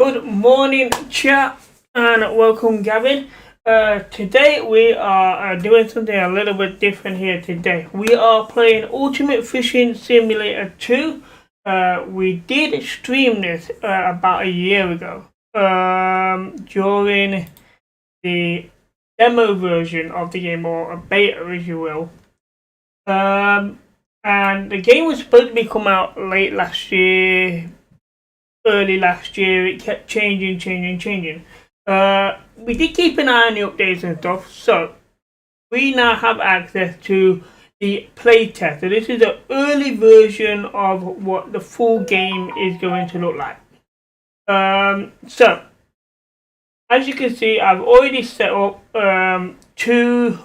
Good morning, chat, and welcome, Gavin. Today we are doing something a little bit different here today. We are playing Ultimate Fishing Simulator 2. We did stream this about a year ago during the demo version of the game, or a beta as you will. And the game was supposed to be come out late last year, early last year. It kept changing. We did keep an eye on the updates and stuff, so we now have access to the playtest. So this is an early version of what the full game is going to look like. So as you can see, I've already set up two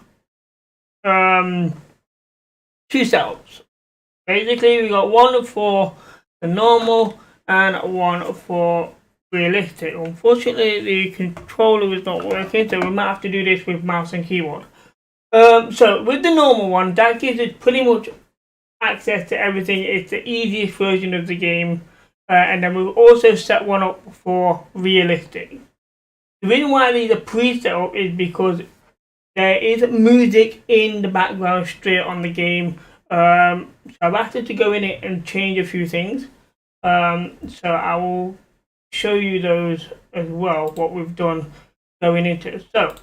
setups. Basically, we got one for the normal and one for realistic. Unfortunately, the controller is not working, so we might have to do this with mouse and keyboard. So with the normal one, that gives us pretty much access to everything. It's the easiest version of the game, and then we've also set one up for realistic. The reason why these are pre-set up is because there is music in the background straight on the game. So I've had to go in it and change a few things. So I will show you those as well, what we've done going into it. So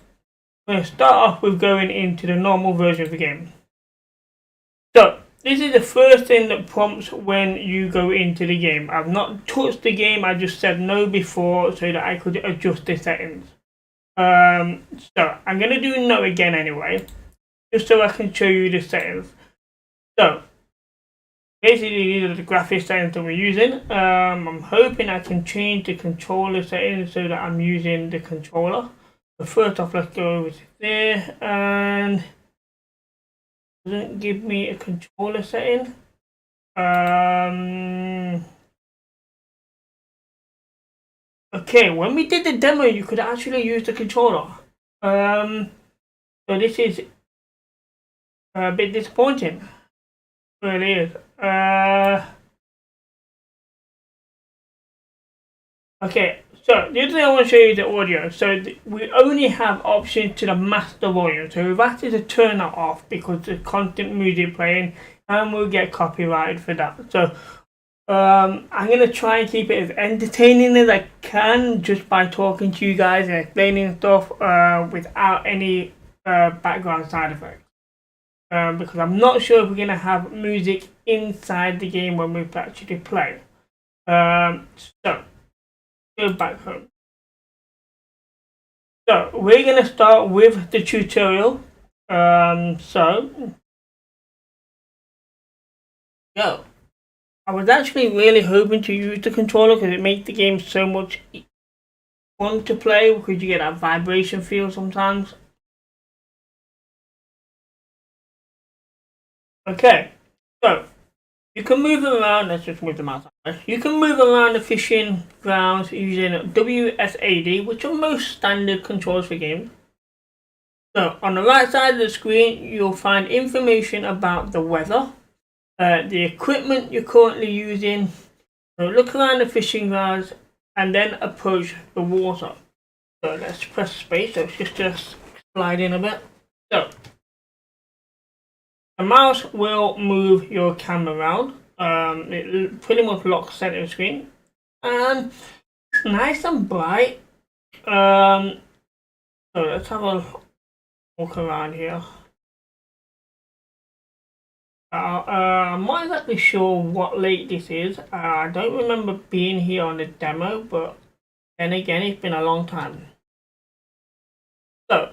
we're going to start off with going into the normal version of the game. So this is the first thing that prompts when you go into the game. I've not touched the game, I just said no before so that I could adjust the settings. So I'm going to do no again anyway, just so I can show you the settings. So basically, these are the graphic settings that we're using. I'm hoping I can change the controller settings so that I'm using the controller. So first off, let's go over to there, and it doesn't give me a controller setting. Okay, when we did the demo, you could actually use the controller. So this is a bit disappointing. It really is. Okay, so the other thing I want to show you is the audio. So we only have options to the master volume. So we've had to turn that off because there's constant music playing, and we'll get copyrighted for that. So I'm going to try and keep it as entertaining as I can just by talking to you guys and explaining stuff without any background side effects. Because I'm not sure if we're going to have music inside the game when we actually play. So, go back home. So, we're going to start with the tutorial. Go. I was actually really hoping to use the controller because it makes the game so much fun to play, because you get that vibration feel sometimes. Okay, so you can move around. Let's just move the mouse. You can move around the fishing grounds using WSAD, which are most standard controls for games. So on the right side of the screen, you'll find information about the weather, the equipment you're currently using. So look around the fishing grounds and then approach the water. So let's press space. So it's just slide in a bit. So the mouse will move your camera around. It pretty much locks center of the screen, and it's nice and bright. So let's have a walk around here. I'm not exactly sure what lake this is. I don't remember being here on the demo, but then again, it's been a long time. So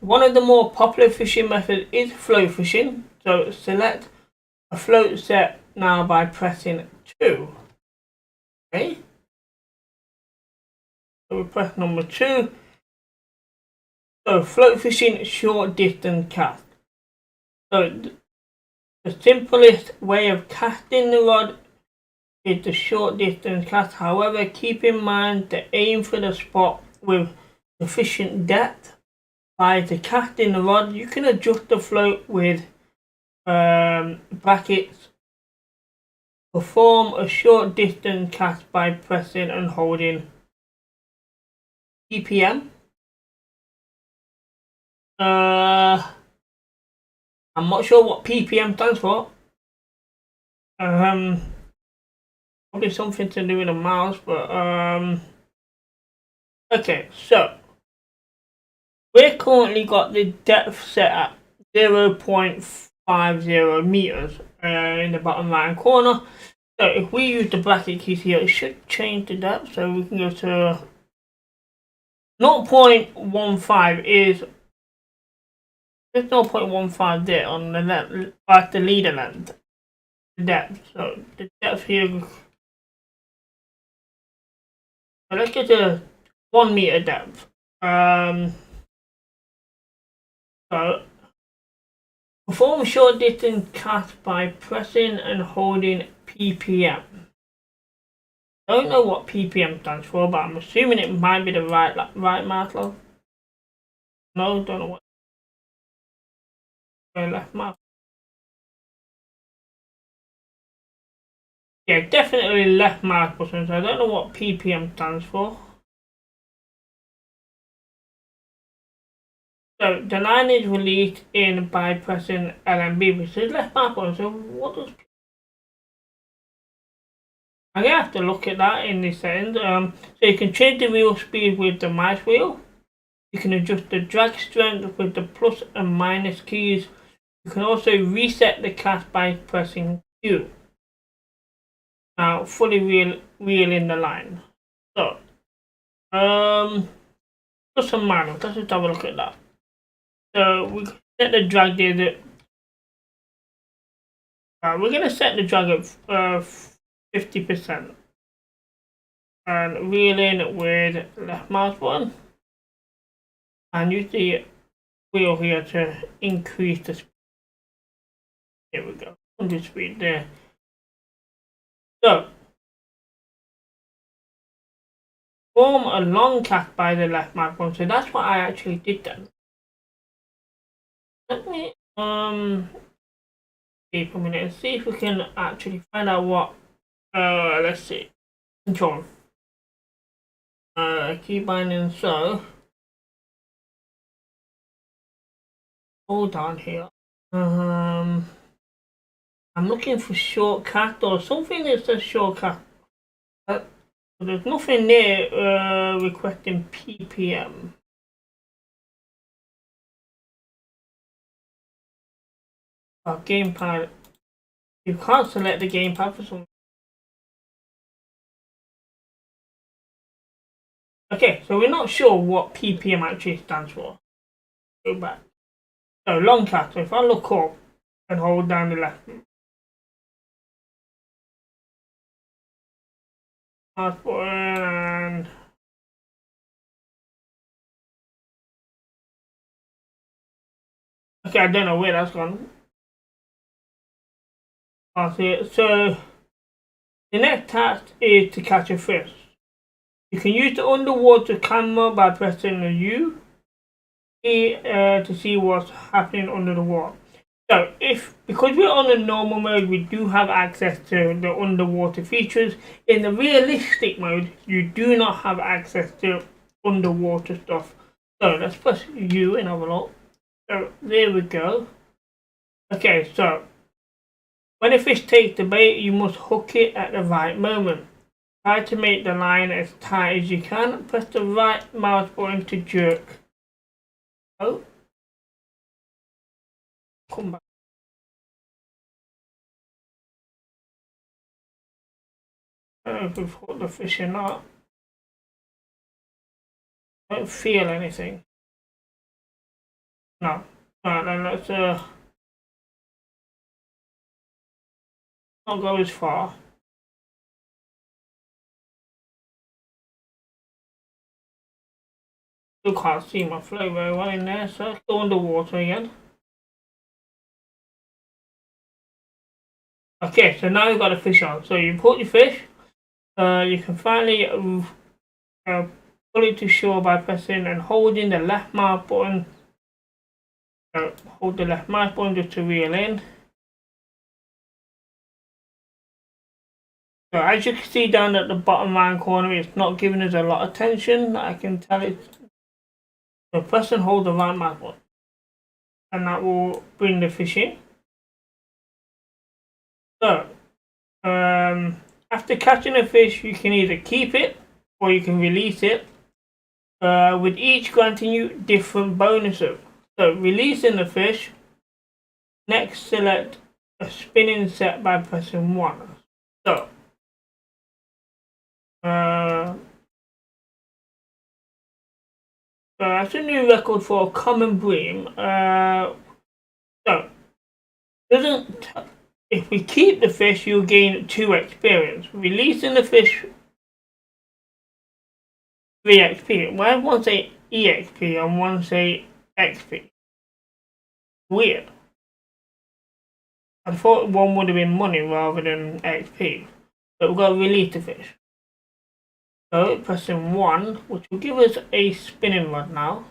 one of the more popular fishing methods is float fishing. So select a float set now by pressing 2. Okay. So we press number 2. So float fishing short distance cast. So the simplest way of casting the rod is the short distance cast. However, keep in mind to aim for the spot with sufficient depth. Prior to casting the rod, you can adjust the float with brackets Perform a short distance cast by pressing and holding PPM. I'm not sure what PPM stands for. Probably something to do with a mouse, but okay, so we're currently got the depth set at 0.50 meters in the bottom right corner. So if we use the bracket keys here, it should change the depth. So we can go to 0.15 is there's 0.15 there on the left, at the leader length, the depth. So the depth here. So let's get to 1 meter depth. So perform short distance cast by pressing and holding PPM. I don't know what PPM stands for, but I'm assuming it might be the right mouse lock. No, don't know what. Left mouse. Yeah, definitely left mouse button. So I don't know what PPM stands for. So the line is released in by pressing LMB, which is left mouse button. So what does? I'm gonna have to look at that in the settings. So you can change the wheel speed with the mouse wheel. You can adjust the drag strength with the plus and minus keys. You can also reset the cast by pressing Q. Now fully wheel in the line. So plus and minus. Let's just have a look at that. So we set the drag there. We're gonna set the drag at 50%. And wheel in with left mouse button. And use the wheel here to increase the speed. Here we go. 100 speed there. So form a long cast by the left mouse button. So that's what I actually did then. Let me see for a minute and see if we can actually find out what let's see. Control. Key binding, so hold on here. I'm looking for shortcut or something that says shortcut. There's nothing there requesting PPM. Gamepad. You can't select the gamepad for some. Okay, so we're not sure what PPM actually stands for. Go back. So long cast. So if I look up and hold down the left mouse button and okay, I don't know where that's gone. I'll see it. So the next task is to catch a fish. You can use the underwater camera by pressing the U key to see what's happening under the water. So because we're on the normal mode, we do have access to the underwater features. In the realistic mode, you do not have access to underwater stuff. So let's press U and have a look. So there we go. Okay, so when a fish takes the bait, you must hook it at the right moment. Try to make the line as tight as you can. Press the right mouse button to jerk. Oh, come back. I don't know if we've hooked the fish or not. I don't feel anything. No. Alright, then let's not go as far. Still can't see my flow very well in there, so let's go underwater again. Okay, so now you've got a fish on. So you put your fish. You can finally pull it to shore by pressing and holding the left mouse button. Hold the left mouse button just to reel in. So as you can see down at the bottom right corner, it's not giving us a lot of attention. I can tell it. So press and hold the right mouse button, and that will bring the fish in. So after catching a fish, you can either keep it or you can release it. With each granting you different bonuses. So releasing the fish. Next, select a spinning set by pressing 1. So that's a new record for a common bream. So doesn't if we keep the fish, you'll gain 2 experience. Releasing the fish, 3 XP. Why one say EXP and one say XP? Weird. I thought one would have been money rather than XP. But we've got to release the fish. So pressing 1, which will give us a spinning rod now.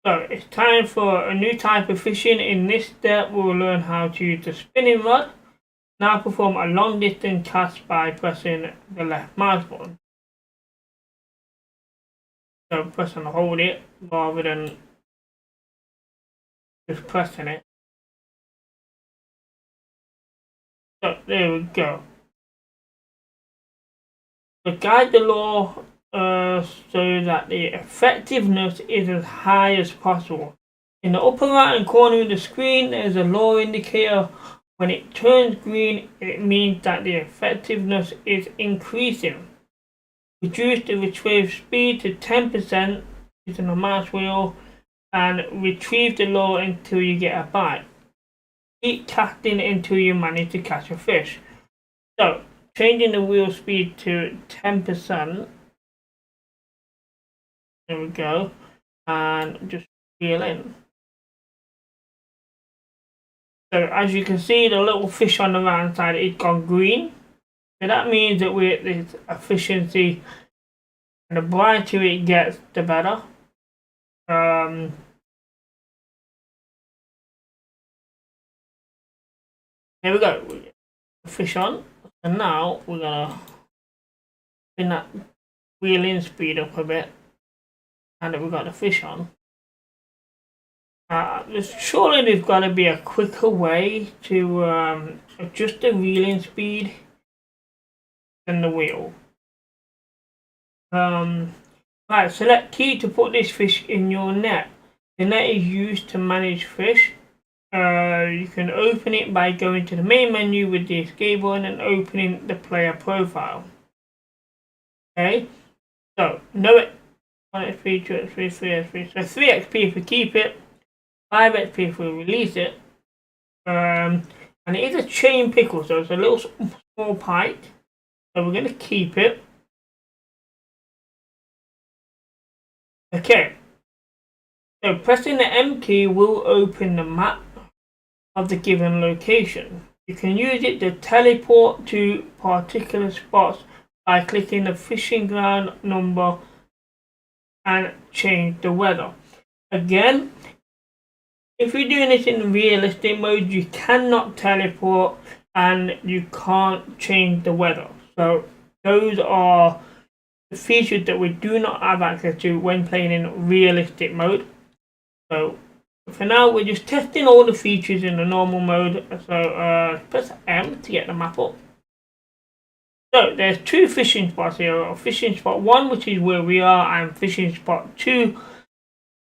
So it's time for a new type of fishing. In this step, we'll learn how to use the spinning rod. Now perform a long distance cast by pressing the left mouse button. So press and hold it rather than just pressing it. So there we go. So guide the lure so that the effectiveness is as high as possible. In the upper right hand corner of the screen, there's a lure indicator. When it turns green, it means that the effectiveness is increasing. Reduce the retrieve speed to 10% using the mouse wheel and retrieve the lure until you get a bite. Keep casting until you manage to catch a fish. So, changing the wheel speed to 10%. There we go. And just reel in. So as you can see, the little fish on the right side is gone green. So that means that we're at this efficiency, and the brighter it gets, the better. There we go. We get the fish on, and now we're gonna spin that wheel in speed up a bit, and we've got the fish on. Surely there's got to be a quicker way to adjust the reeling speed than the wheel. Right, select key to put this fish in your net. The net is used to manage fish. You can open it by going to the main menu with the escape button and opening the player profile. Okay, so know it. 1 XP, 2 XP, 3 XP. So 3 XP if we keep it. 5 XP if we release it. And it is a chain pickle, so it's a little small pike. So we're going to keep it. Okay. So pressing the M key will open the map of the given location. You can use it to teleport to particular spots by clicking the fishing ground number and change the weather. Again, if you're doing this in realistic mode, you cannot teleport and you can't change the weather. So those are the features that we do not have access to when playing in realistic mode. So for now, we're just testing all the features in the normal mode. So press M to get the map up. So there's 2 fishing spots here. Fishing spot 1, which is where we are, and fishing spot 2,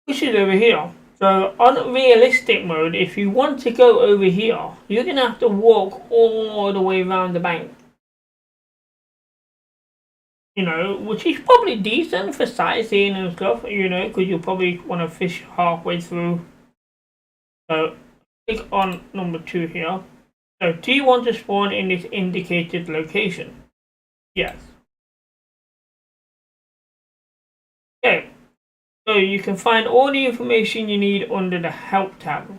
which is over here. So on realistic mode, if you want to go over here, you're going to have to walk all the way around the bank. You know, which is probably decent for sightseeing and stuff, you know, because you'll probably want to fish halfway through. So click on number 2 here. So do you want to spawn in this indicated location? Yes. Okay. So you can find all the information you need under the help tab.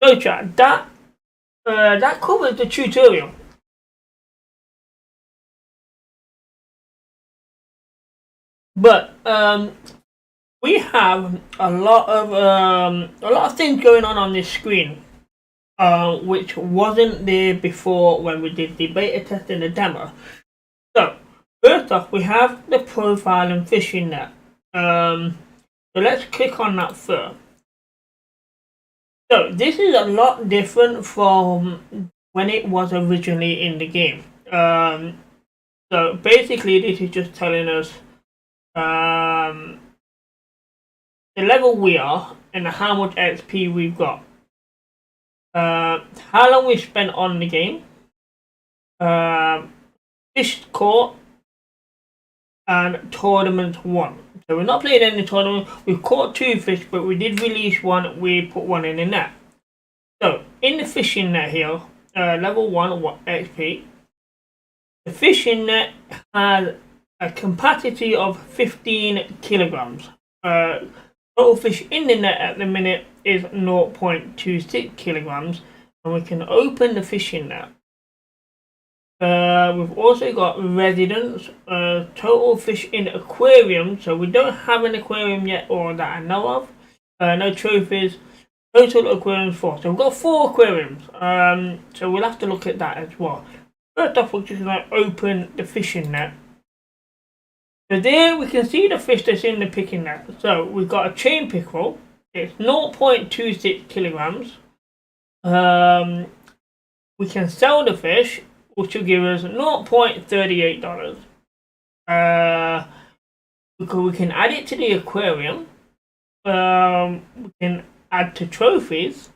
So chat, that covers the tutorial. But we have a lot of things going on this screen. which wasn't there before when we did the beta test and the demo. So first off, we have the profile and fishing net. So let's click on that first. So this is a lot different from when it was originally in the game. So basically this is just telling us the level we are and how much XP we've got. How long we spent on the game. Fish caught and tournament won. So we're not playing any tournament. We've caught 2 fish, but we did release one. We put one in the net. So in the fishing net here, level 1 XP. The fishing net has a capacity of 15 kilograms. Total fish in the net at the minute is 0.26 kilograms, and we can open the fishing net. We've also got residents, total fish in aquarium, so we don't have an aquarium yet or that I know of. No trophies, total aquariums 4. So we've got 4 aquariums, so we'll have to look at that as well. First off, we're just going to open the fishing net. So there we can see the fish that's in the picking net. So we've got a chain pickerel, it's 0.26 kilograms. We can sell the fish, which will give us $0.38. We can add it to the aquarium. We can add to trophies.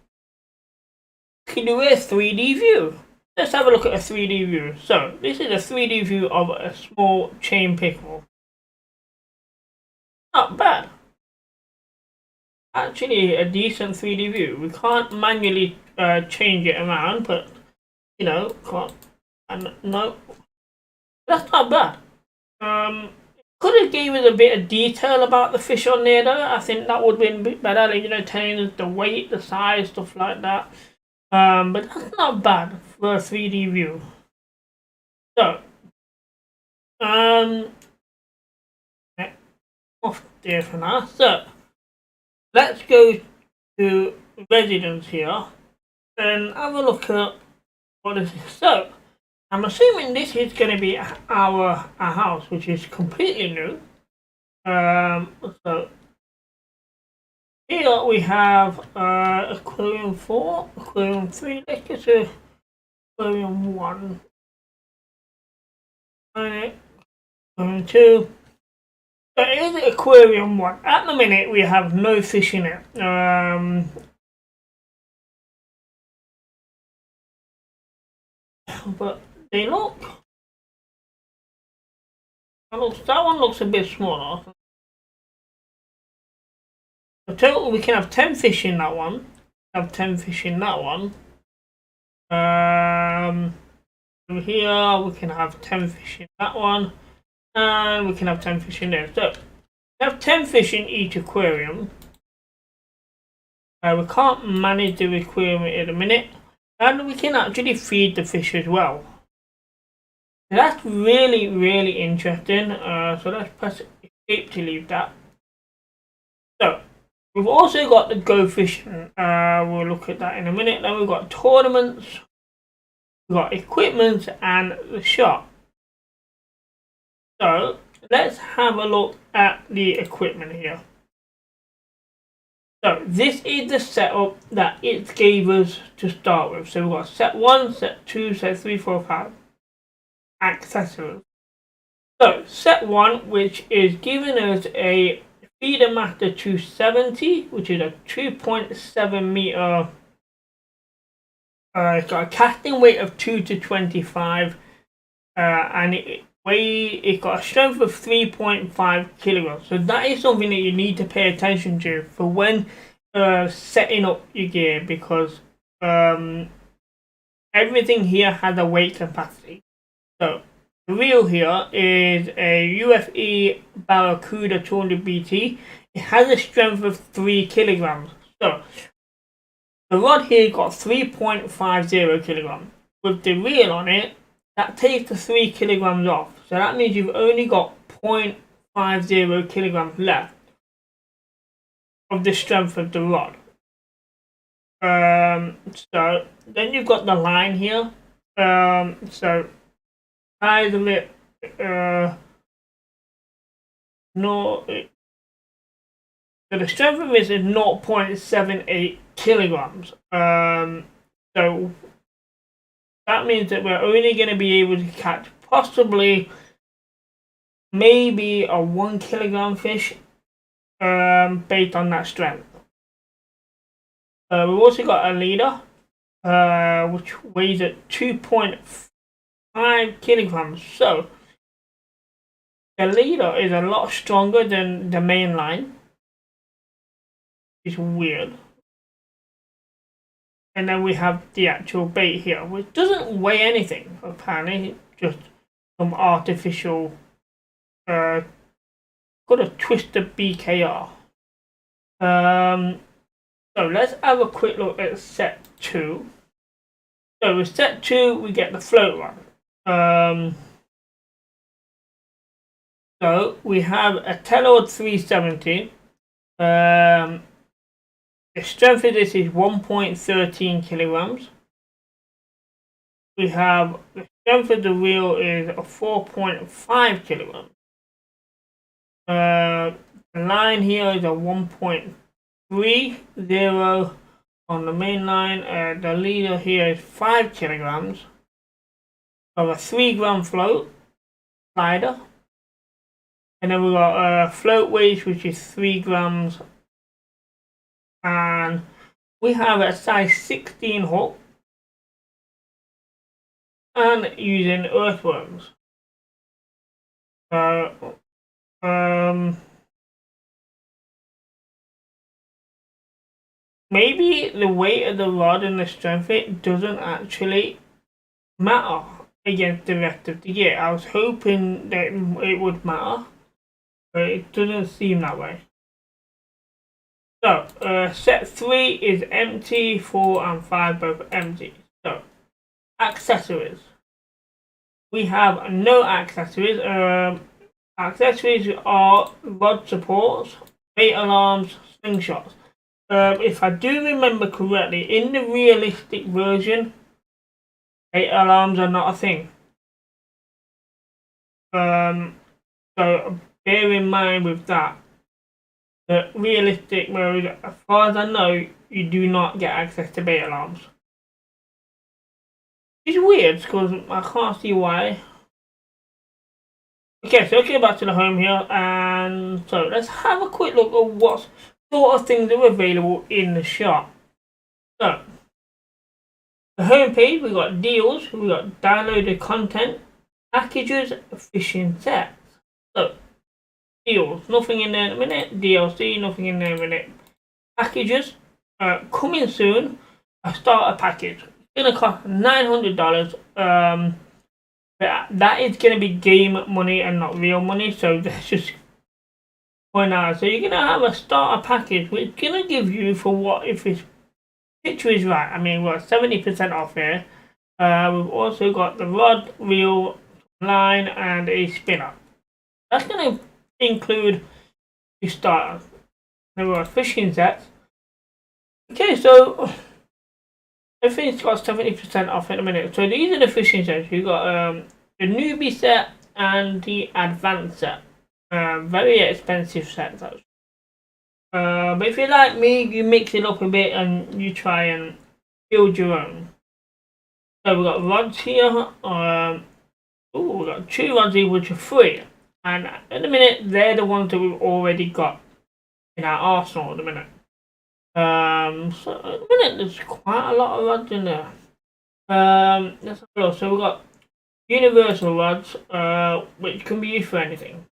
We can do a 3D view. Let's have a look at a 3D view. So this is a 3D view of a small chain pickerel. Not bad. Actually a decent 3D view. We can't manually change it around, but you know, can't. And no, that's not bad. Could have gave us a bit of detail about the fish on there though. I think that would have been a bit better, like, you know, telling us the weight, the size, stuff like that. But that's not bad for a 3D view. So, off there for now. So, let's go to residence here and have a look at what is this. So, I'm assuming this is going to be our house, which is completely new. So here we have aquarium 4, aquarium 3. Let's get to aquarium 1, aquarium 2. So here's aquarium 1. At the minute, we have no fish in it. But they look. That one looks a bit smaller. The total, we can have 10 fish in that one. Have 10 fish in that one. Over here we can have 10 fish in that one, and we can have 10 fish in there. So we have 10 fish in each aquarium. We can't manage the aquarium at the minute, and we can actually feed the fish as well. So that's really, really interesting. So let's press escape to leave that. So we've also got the go fishing. We'll look at that in a minute. Then we've got tournaments, we've got equipment, and the shop. So let's have a look at the equipment here. So this is the setup that it gave us to start with. So we've got set 1, set 2, set 3, 4, 5 accessories. So set 1, which is giving us a Feeder Master 270, which is a 2.7 meter. It's got a casting weight of 2 to 25, and it got a strength of 3.5 kilograms. So that is something that you need to pay attention to for when setting up your gear, because everything here has a weight capacity. So the reel here is a UFE Barracuda 200 BT. It has a strength of 3 kilograms. So the rod here got 3.50 kilograms. With the reel on it, that takes the 3 kilograms off. So that means you've only got 0.50 kilograms left of the strength of the rod. So then you've got the line here. So size of it, no. So the strength of this is 0.78 kilograms. So that means that we're only going to be able to catch possibly maybe a 1 kilogram fish based on that strength. We've also got a leader which weighs at 2.5 kilograms. So the leader is a lot stronger than the main line. It's weird. And then we have the actual bait here, which doesn't weigh anything, apparently. Just some artificial got a twisted BKR. So let's have a quick look at set 2. So with set 2 we get the float rod. So we have a Telord 370. The strength of this is 1.13 kilograms. We have the strength of the reel is a 4.5 kilograms. The line here is a 1.30 on the main line. The leader here is 5 kilograms. We have a 3 gram float slider. And then we got a float weight which is 3 grams. And we have a size 16 hook. And using earthworms. Maybe the weight of the rod and the strength of it doesn't actually matter against the rest of the gear. I was hoping that it would matter, but it doesn't seem that way. So, set 3 is empty, 4 and 5 both empty. So, accessories. We have no accessories. Accessories are rod supports, bait alarms, slingshots. If I do remember correctly, in the realistic version, bait alarms are not a thing. So bear in mind with that. The realistic mode, as far as I know, you do not get access to bait alarms. It's weird because I can't see why. Okay, so let's get back to the home here, and so let's have a quick look at what sort of things are available in the shop. So, the home page, we've got deals, we've got downloaded content, packages, fishing sets. So, deals, nothing in there in a minute. DLC, nothing in there in a minute. Packages, coming soon, a starter package. It's going to cost $900. But that is going to be game money and not real money, so that's just point out. So you're going to have a starter package, which is going to give you, for what, if this picture is right, I mean, we're 70% off here. We've also got the rod, reel, line, and a spinner. That's going to include the starter. There were fishing sets. Okay, so everything's got 70% off in a minute. So these are the fishing sets. You've got the newbie set and the advanced set. Very expensive sets, actually. But if you're like me, you mix it up a bit and you try and build your own. So we've got rods here. We've got 2 rods here, which are free. And at the minute, they're the ones that we've already got in our arsenal at the minute. So at the minute, there's quite a lot of rods in there. Let's have a look. So we've got universal rods, which can be used for anything.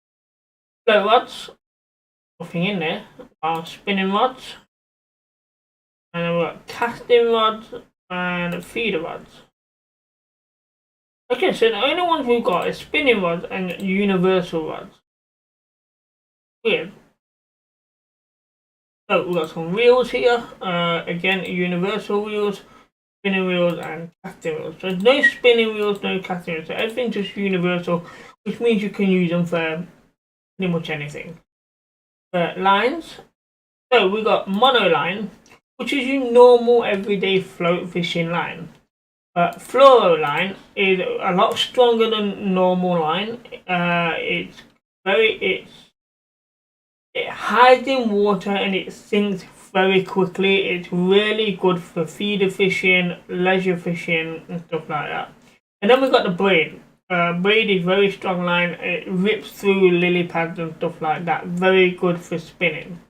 Float rods, nothing in there. Spinning rods, and then we've got casting rods and feeder rods. Okay, so the only ones we've got is spinning rods and universal rods. Weird. So we've got some reels here. Again, universal reels, spinning reels, and casting reels. So there's no spinning reels, no casting reels. So everything's just universal, which means you can use them for pretty much anything. Lines. So we got monoline, which is your normal everyday float fishing line. Fluoro line is a lot stronger than normal line. It hides in water and it sinks very quickly. It's really good for feeder fishing, leisure fishing, and stuff like that. And then we've got the braid. Braid is very strong line. It rips through lily pads and stuff like that. Very good for spinning.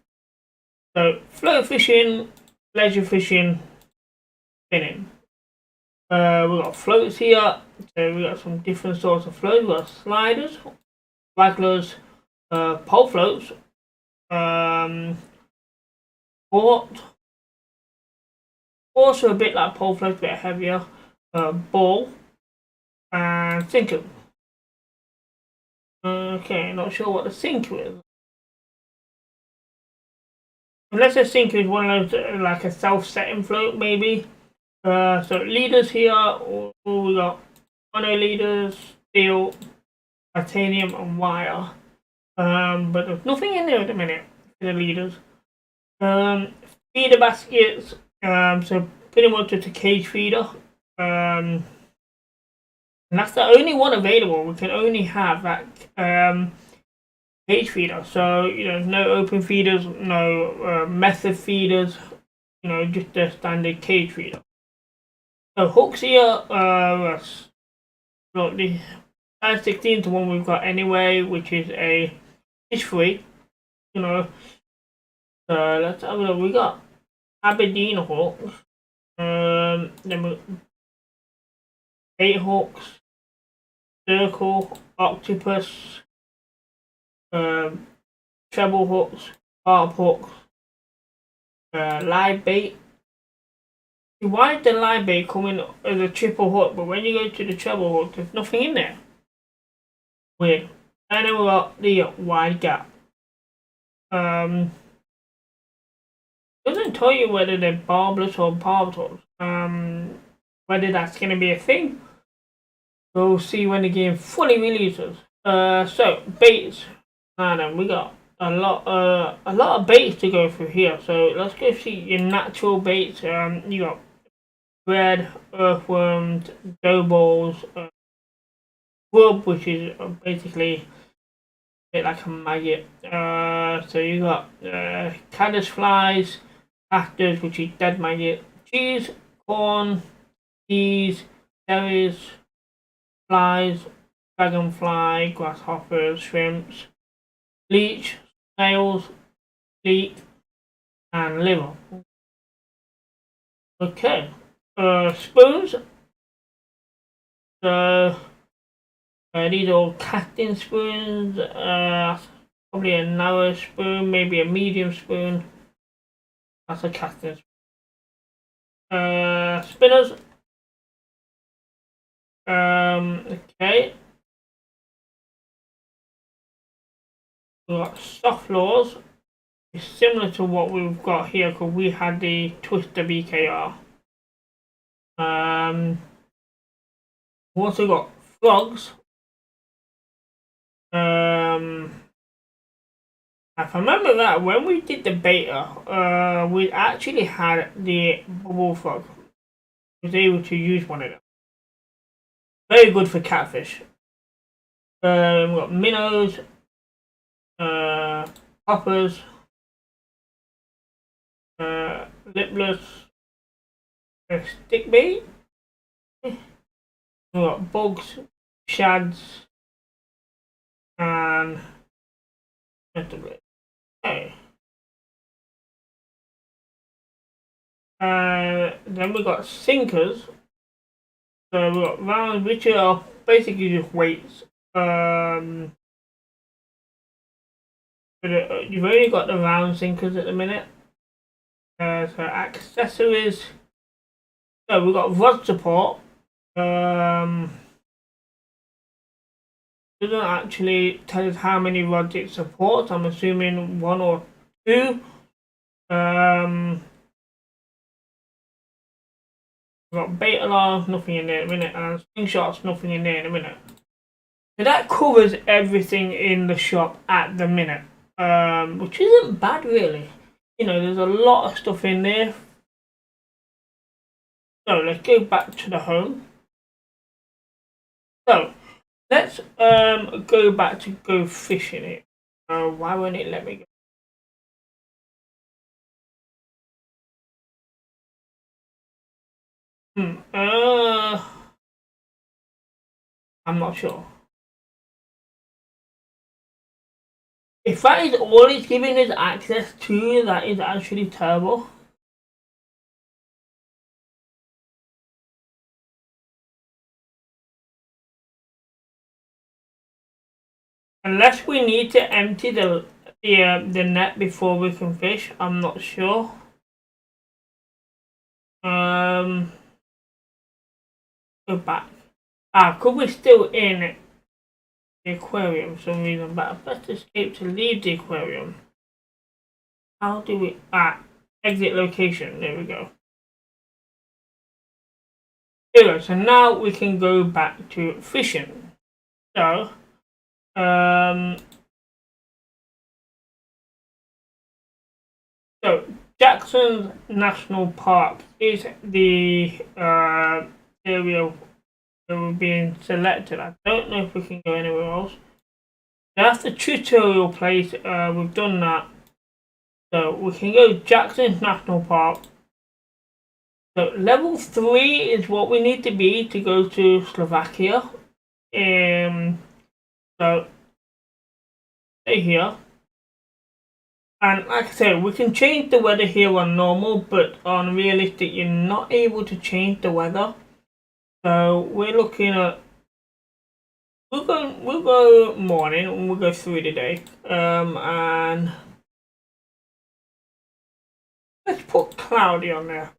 So float fishing, leisure fishing, spinning. We've got floats here. So we've got some different sorts of floats. We've got sliders, wagglers, pole floats, port, also a bit like pole floats, a bit heavier, ball, and sinker. Okay, not sure what the sinker is. Unless the sinker is one of those like a self-setting float, maybe. So leaders here, we got mono leaders, steel, titanium, and wire. But there's nothing in there at the minute for the leaders. Feeder baskets, so pretty much just a cage feeder. And that's the only one available. We can only have that cage feeder. So, no open feeders, no method feeders, just a standard cage feeder. So hooks here, the size 16 to one we've got anyway, which is a fish free. So let's have a look. We got Aberdeen hooks, then we bait hooks, circle, octopus, treble hooks, carp hooks, live bait. Why is the live bait coming as a triple hook, but when you go to the treble hook, there's nothing in there? Weird. And then we got the wide gap. Doesn't tell you whether they're barbless or barbed hooks. Whether that's going to be a thing. We'll see when the game fully releases. So baits. And then we got a lot of baits to go through here. So let's go see your natural baits. You got bread, earthworms, dough balls, grub, which is basically a bit like a maggot. So you got caddis flies, cactus, which is dead maggot, cheese, corn, peas, berries, flies, dragonfly, grasshoppers, shrimps, leech, snails, leek, and liver. Okay. Spoons. So these are all casting spoons. Probably a narrow spoon, maybe a medium spoon. That's a casting spoon. Spinners. Okay. We've got soft lures. It's similar to what we've got here because we had the Twister BKR. We've also got frogs. If I remember that, when we did the beta, we actually had the bubble frog. I was able to use one of them. Very good for catfish. We've got minnows, poppers, lipless, stick bait. We've got bugs, shads, and okay. Then we got sinkers. So we got rounds, which are basically just weights. You've only got the round sinkers at the minute. So accessories. So we've got rod support. Doesn't actually tell us how many rods it supports. I'm assuming 1 or 2. We've got bait alarms, nothing in there in a minute, and slingshots, nothing in there in a minute. So that covers everything in the shop at the minute, which isn't bad really. There's a lot of stuff in there So let's go back to the home. So let's go back to go fishing it. Why won't it let me go? I'm not sure. If that is all it's giving us access to, that is actually terrible. Unless we need to empty the net before we can fish, I'm not sure. Go back. Could we still in the aquarium for some reason? But let's escape to leave the aquarium. How do we exit location? There we go. There we go. So now we can go back to fishing. So Jackson National Park is the area that we're being selected. I don't know if we can go anywhere else. That's the tutorial place. We've done that. So we can go Jackson National Park. So level 3 is what we need to be to go to Slovakia. So stay here. And like I said, we can change the weather here on normal, but on realistic, you're not able to change the weather. So we're looking at we'll go morning and we'll go through the day. And let's put cloudy on there.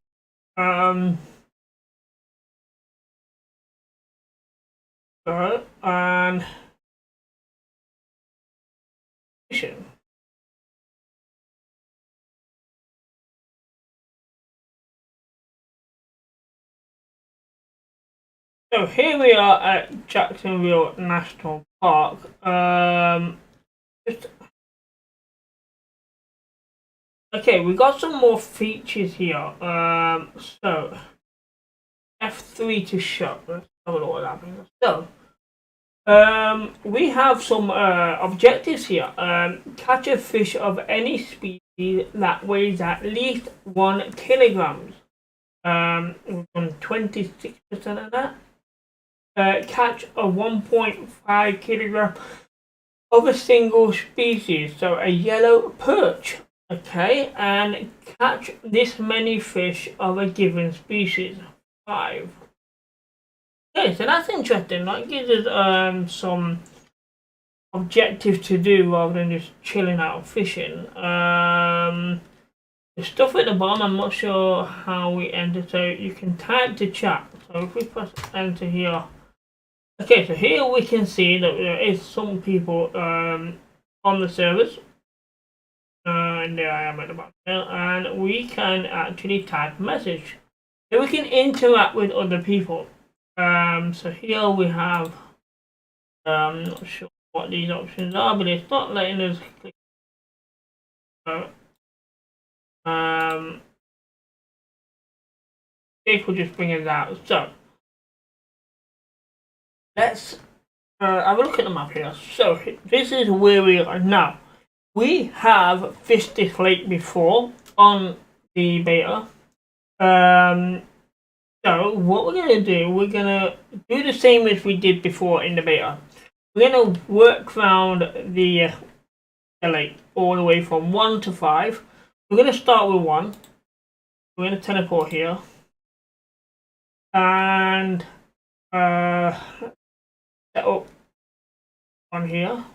So and fishing. So here we are at Jacksonville National Park. Okay, we got some more features here. So F3 to shop. Let's have a look what that means. So we have some objectives here. Catch a fish of any species that weighs at least 1 kilogram. We've done 26% of that. Catch a 1.5 kilogram of a single species, so a yellow perch. Okay, and catch this many fish of a given species. 5. Okay, so that's interesting. That gives us some objective to do rather than just chilling out fishing. The stuff at the bottom, I'm not sure how we enter, so you can type to chat. So if we press enter here. Okay, so here we can see that there is some people on the servers. And there I am at the bottom. And we can actually type a message. So we can interact with other people. So here we have, I'm not sure what these options are, but it's not letting us click. It will just bring us out. So let's have a look at the map here. So this is where we are now. We have fished this lake before on the beta. So what we're gonna do, we're gonna do the same as we did before in the beta. We're gonna work around the lake all the way from 1 to 5. We're gonna start with 1. We're gonna teleport here. And set up on here.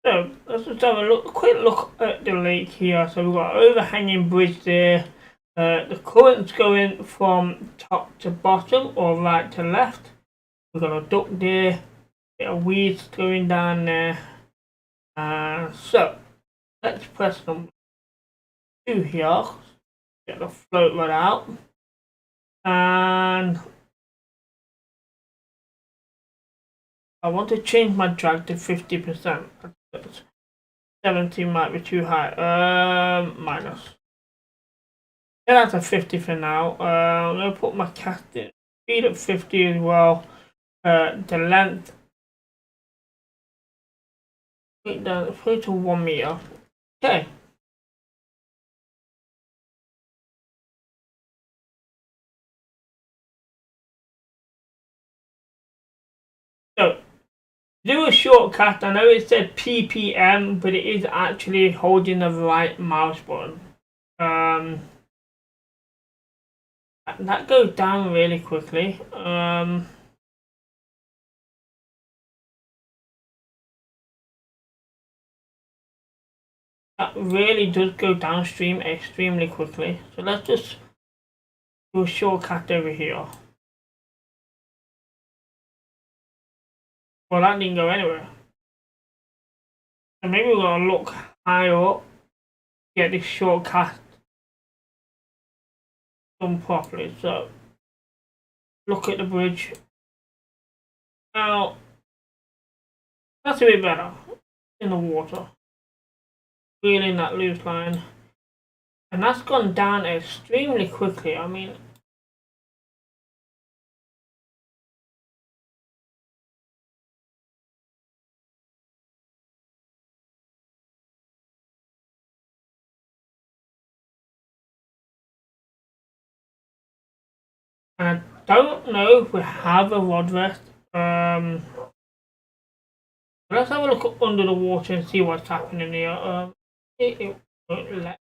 So let's just have a quick look at the lake here. So we've got an overhanging bridge there. The current's going from top to bottom or right to left. We've got a duck there. Bit of weeds going down there. So let's press number 2 here. Get the float rod out. And I want to change my drag to 50%. 70 might be too high. Minus. that's a 50 for now. I'm going to put my casting speed at 50 as well. The length, put it to 1 meter. Okay. So, do a shortcut. I know it said PPM, but it is actually holding the right mouse button. That goes down really quickly. That really does go downstream extremely quickly. So let's just do a shortcut over here. Well, that didn't go anywhere. So maybe we're gonna look higher up, get this shortcut done properly. So look at the bridge. Now that's a bit better in the water. Feeling that loose line. And that's gone down extremely quickly. I mean, and I don't know if we have a rod rest. Let's have a look under the water and see what's happening here. It won't let.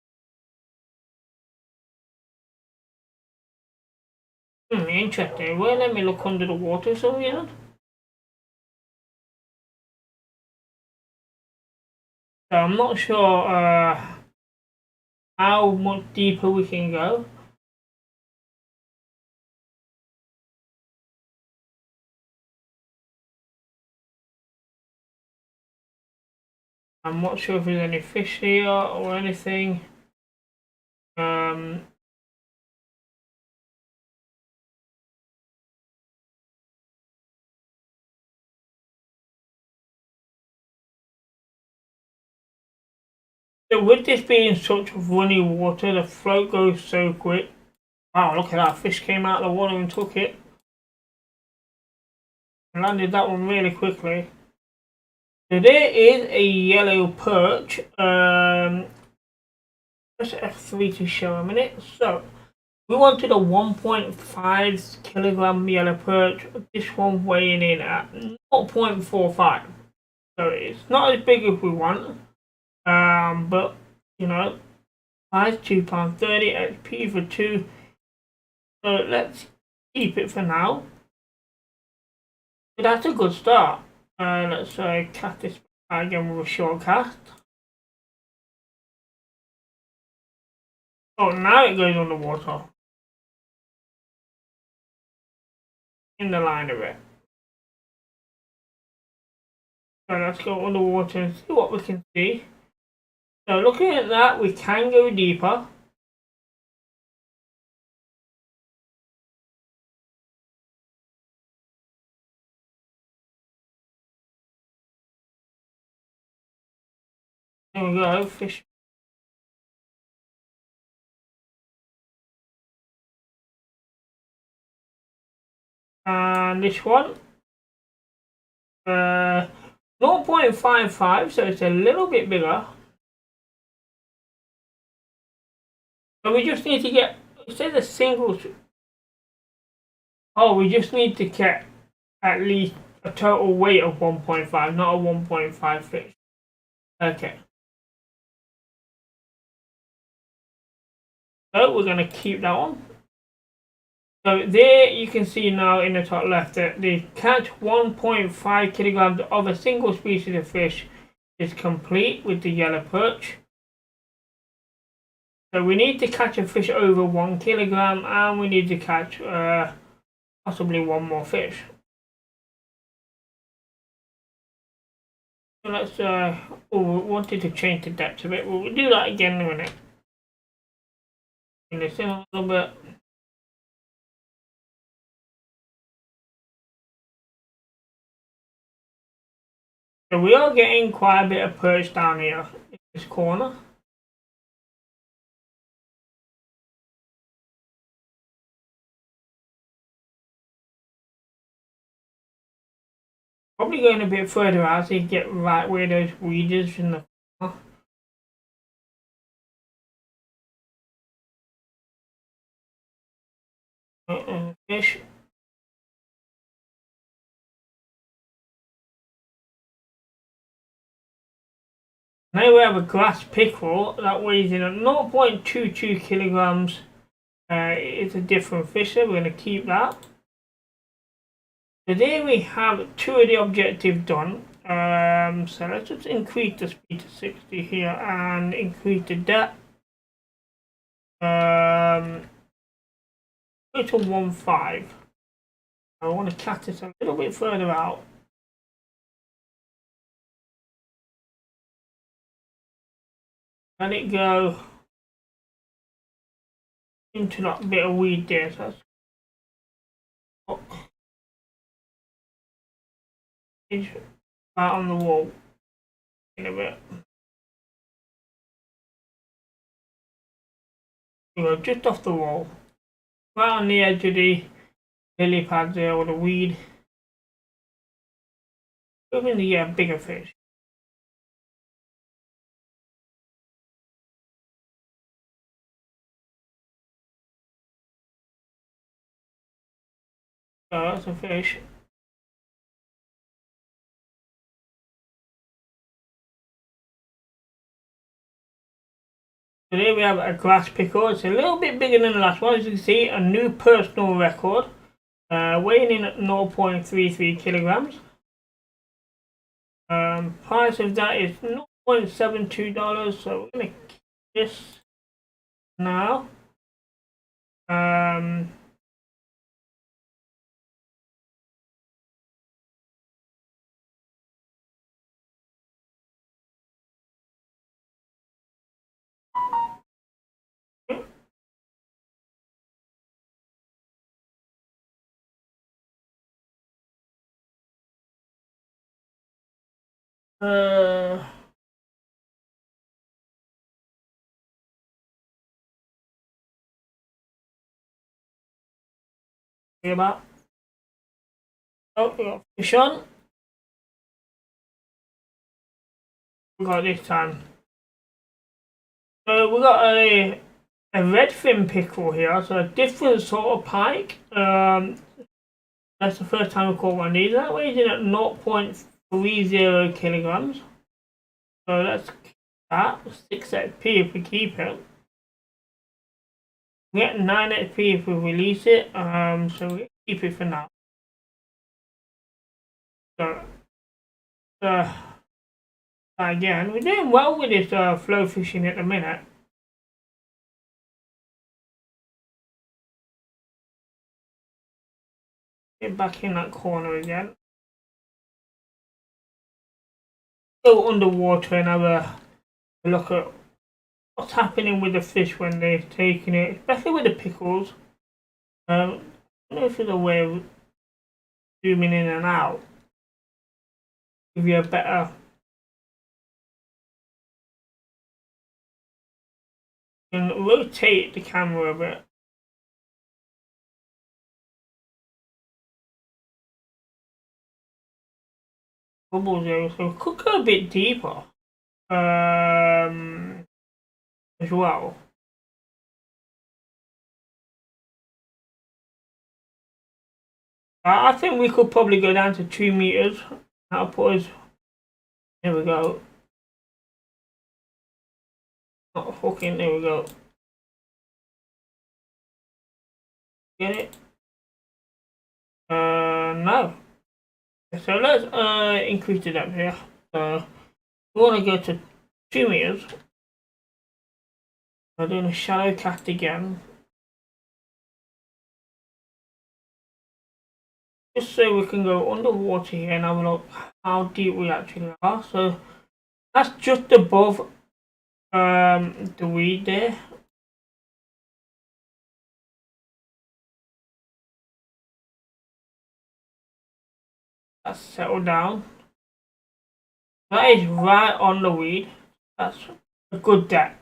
Interesting. It won't let me look under the water for some reason. So I'm not sure how much deeper we can go. I'm not sure if there's any fish here or anything. So with this being such runny water, the float goes so quick. Wow, look at that. Fish came out of the water and took it. Landed that one really quickly. So there is a yellow perch. Press F3 to show a minute. So we wanted a 1.5 kilogram yellow perch. This one weighing in at 0.45. So it's not as big as we want. But you know, size £2.30, XP for 2. So let's keep it for now. But that's a good start. Let's cast this again with a short cast. Oh, now it goes underwater. In the line of it. So let's go underwater and see what we can see. So looking at that, we can go deeper. There we go, fish. And this one, 0.55, so it's a little bit bigger. So we just need to get, it says a single. Oh, we just need to get at least a total weight of 1.5, not a 1.5 fish. Okay. So we're going to keep that on. So there you can see now in the top left that the catch 1.5 kilograms of a single species of fish is complete with the yellow perch. So we need to catch a fish over 1 kilogram and we need to catch possibly one more fish. So let's, we wanted to change the depth a bit, but we'll do that again in a minute. Bring this in a little bit. So we are getting quite a bit of perch down here in this corner. probably going a bit further out so you get right where those weed is in the fish. Now we have a grass pickerel that weighs in at 0.22 kilograms. It's a different fish, so we're going to keep that. Today we have 2 of the objectives done. So let's just increase the speed to 60 here and increase the depth. Go to 1.5. I want to cast this a little bit further out. Let it go into that bit of weed there. So that's right on the wall in a bit. We go just off the wall, right on the edge of the lily pad there, or the weed. Moving the bigger fish. So that's a fish. Today we have a grass pickerel. It's a little bit bigger than the last one. As you can see, a new personal record. Weighing in at 0.33 kilograms. Price of that is $0.72. So we're going to keep this now. About. Oh, we got fish on. We got this time. So we got a redfin pickerel here, so a different sort of pike. That's the first time I caught one of these. That weighs in at 0.30 kilograms. So let's keep that. 6 XP if we keep it. We get 9 XP if we release it. So we keep it for now. So again, we're doing well with this flow fishing at the minute. Get back in that corner again. Go underwater and have a look at what's happening with the fish when they're taking it, especially with the pickles. I don't know if there's a way of zooming in and out. Give you a better. And rotate the camera a bit. Bubbles there, so it could go a bit deeper. As well. I think we could probably go down to 2 meters. That'll put us. There we go. Not hooking. There we go. Get it? No. So let's increase the depth here. We want to go to 2 meters. We're doing a shallow cast again. Just so we can go underwater here and have a look how deep we actually are. So that's just above the weed there. That's settled down. That is right on the weed. That's a good depth.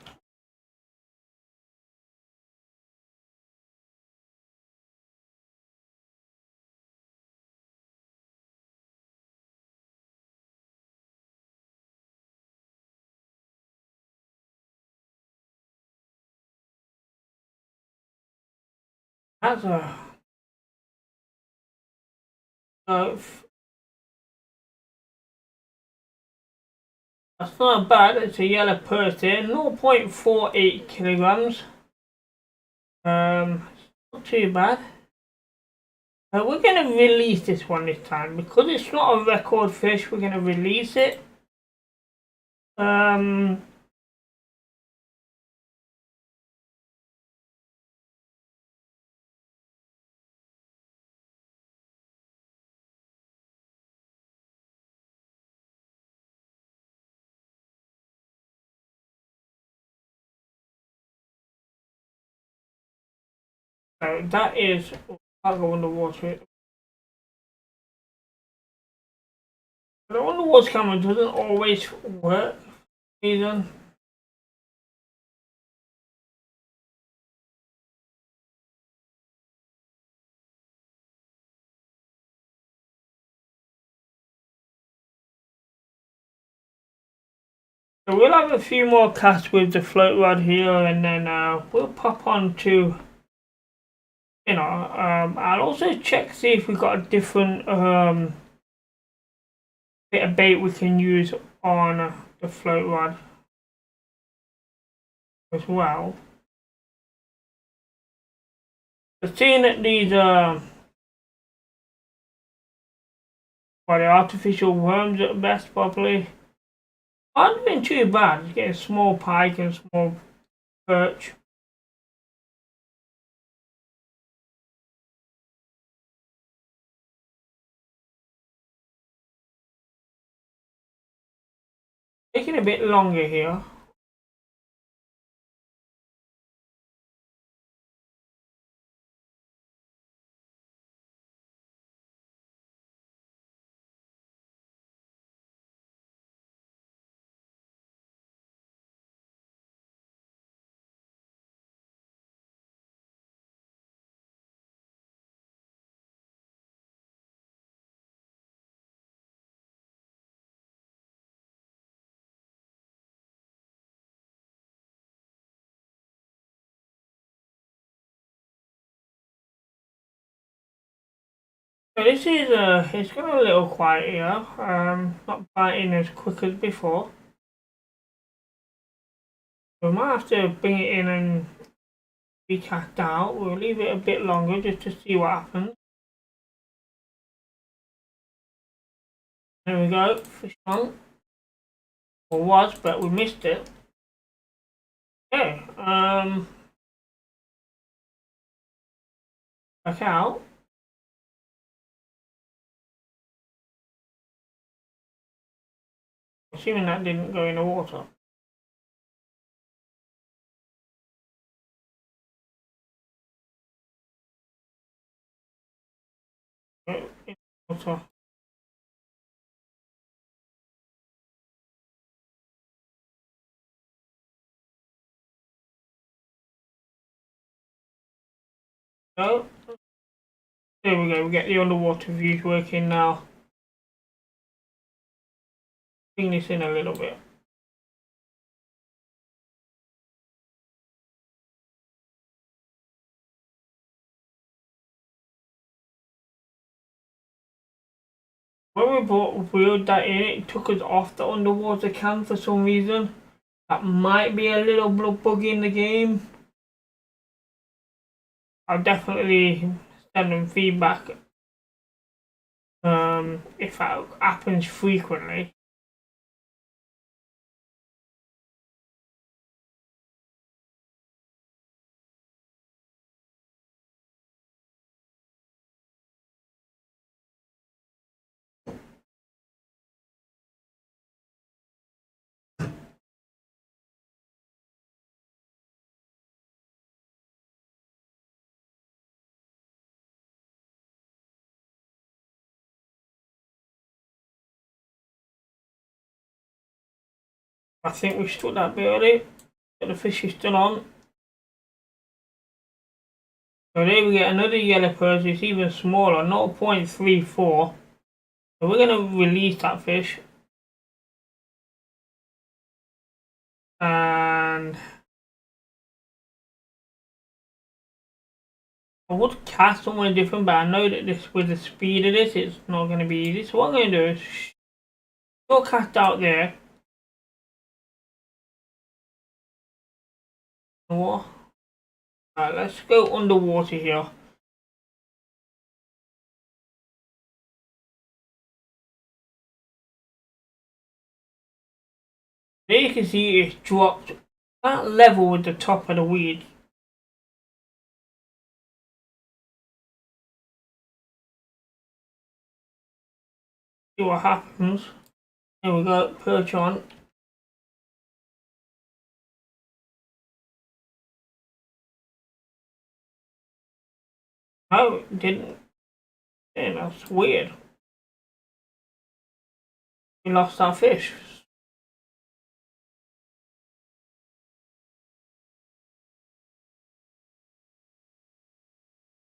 That's a that's not bad. It's a yellow perch there, 0.48 kilograms. Not too bad. We're going to release this one this time because it's not a record fish. We're going to release it. So that is. I'll go underwater. The underwater camera doesn't always work. Reason. So we'll have a few more casts with the float rod here, and then we'll pop on to. I'll also check see if we've got a different bit of bait we can use on the float rod as well. So seeing that these the artificial worms at best probably aren't been too bad. Getting small pike and small perch. Taking a bit longer here. So this is it's got a little quiet here. Not biting as quick as before. We might have to bring it in and recast out. We'll leave it a bit longer just to see what happens. There we go, fish on. Or was, but we missed it. Okay, back out. Assuming that didn't go in the water. In the water. So, there we go, we get the underwater views working now. Bring this in a little bit. When we wheeled that in, it took us off the underwater cam for some reason. That might be a little bug in the game. I'll definitely send them feedback if that happens frequently. I think we stuck that bit early. But the fish is still on. So there we get another yellow perch. It's even smaller, 0.34. So we're going to release that fish. And I would cast somewhere different, but I know that this, with the speed of this, it's not going to be easy. So what I'm going to do is go cast out there. Alright, let's go underwater here. There you can see it's dropped that level with the top of the weed. See what happens. There we go, perch on. No, it didn't. Yeah, that's weird. We lost our fish.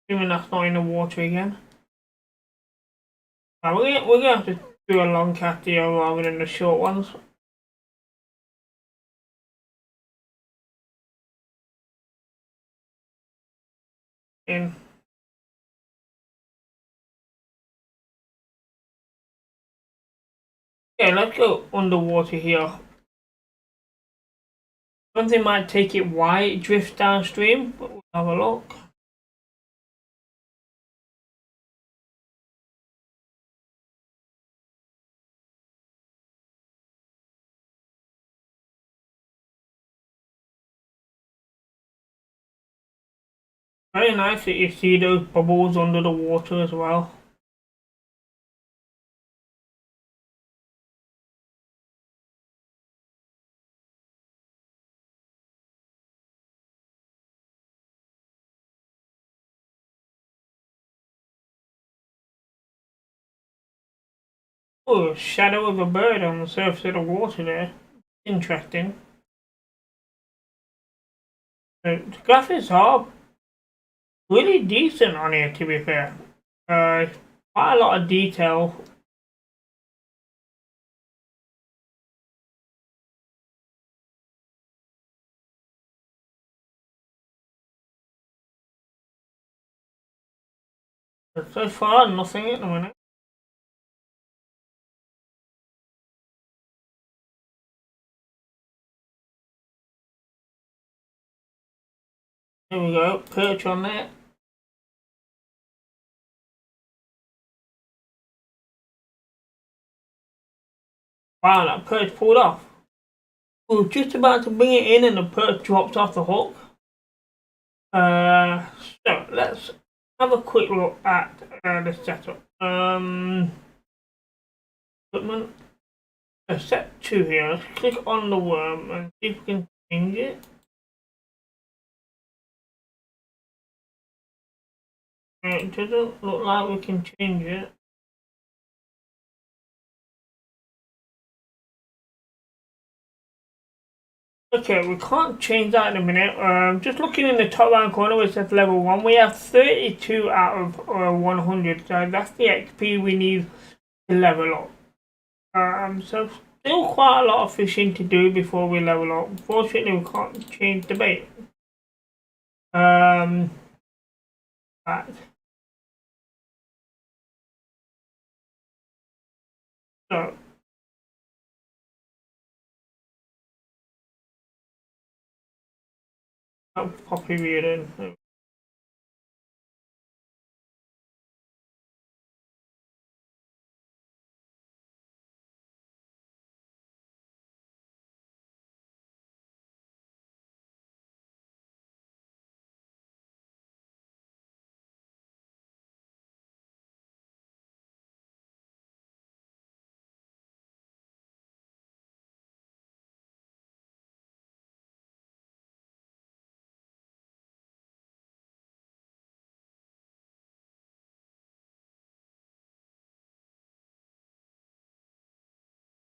Assuming that's not in the water again. Right, we're gonna have to do a long cast here rather than the short ones. In. Okay, let's go underwater here. Something might take it wide, it drifts downstream, but we'll have a look. Very nice that you see those bubbles under the water as well. Oh, shadow of a bird on the surface of the water there. Interesting. The graphics are really decent on here, to be fair. Quite a lot of detail. But so far, nothing at the minute. There we go, perch on there. Wow, that perch pulled off. We were just about to bring it in and the perch dropped off the hook. So let's have a quick look at the setup. Equipment. Set 2 here. Let's click on the worm and see if we can change it. It doesn't look like we can change it. Okay, we can't change that in a minute. Just looking in the top right corner where it says level 1, we have 32 out of 100. So that's the XP we need to level up. So still quite a lot of fishing to do before we level up. Unfortunately, we can't change the bait. Right. So I'll copy it in.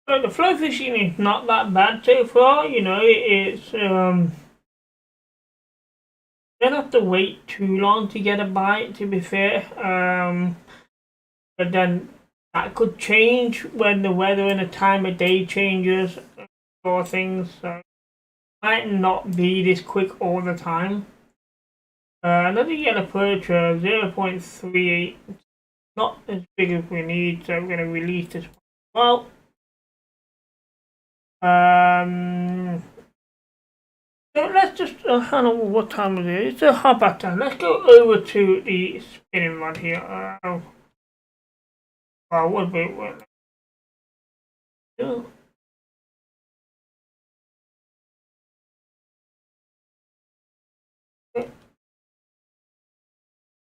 So the flow fishing is not that bad so far. You know, it's don't have to wait too long to get a bite. To be fair, but then that could change when the weather and the time of day changes or things. So it might not be this quick all the time. Another yellow perch, 0.38, not as big as we need, so we're going to release this one. Well, so let's just, I don't know what time it is. It's a hot back time. Let's go over to the spinning rod here. Well, what bit?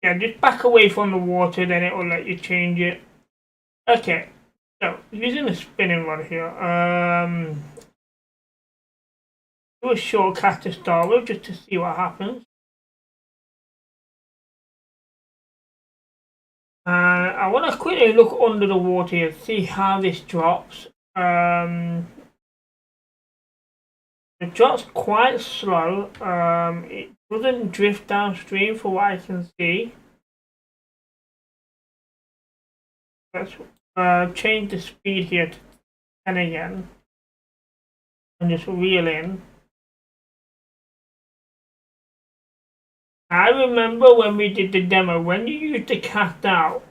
Yeah, just back away from the water, then it will let you change it. Okay, so using the spinning rod here, do a short cast to start with, just to see what happens. I want to quickly look under the water here, see how this drops. It drops quite slow. It doesn't drift downstream for what I can see. Let's change the speed here to 10 again. And just reel in. I remember when we did the demo, when you use the cast out,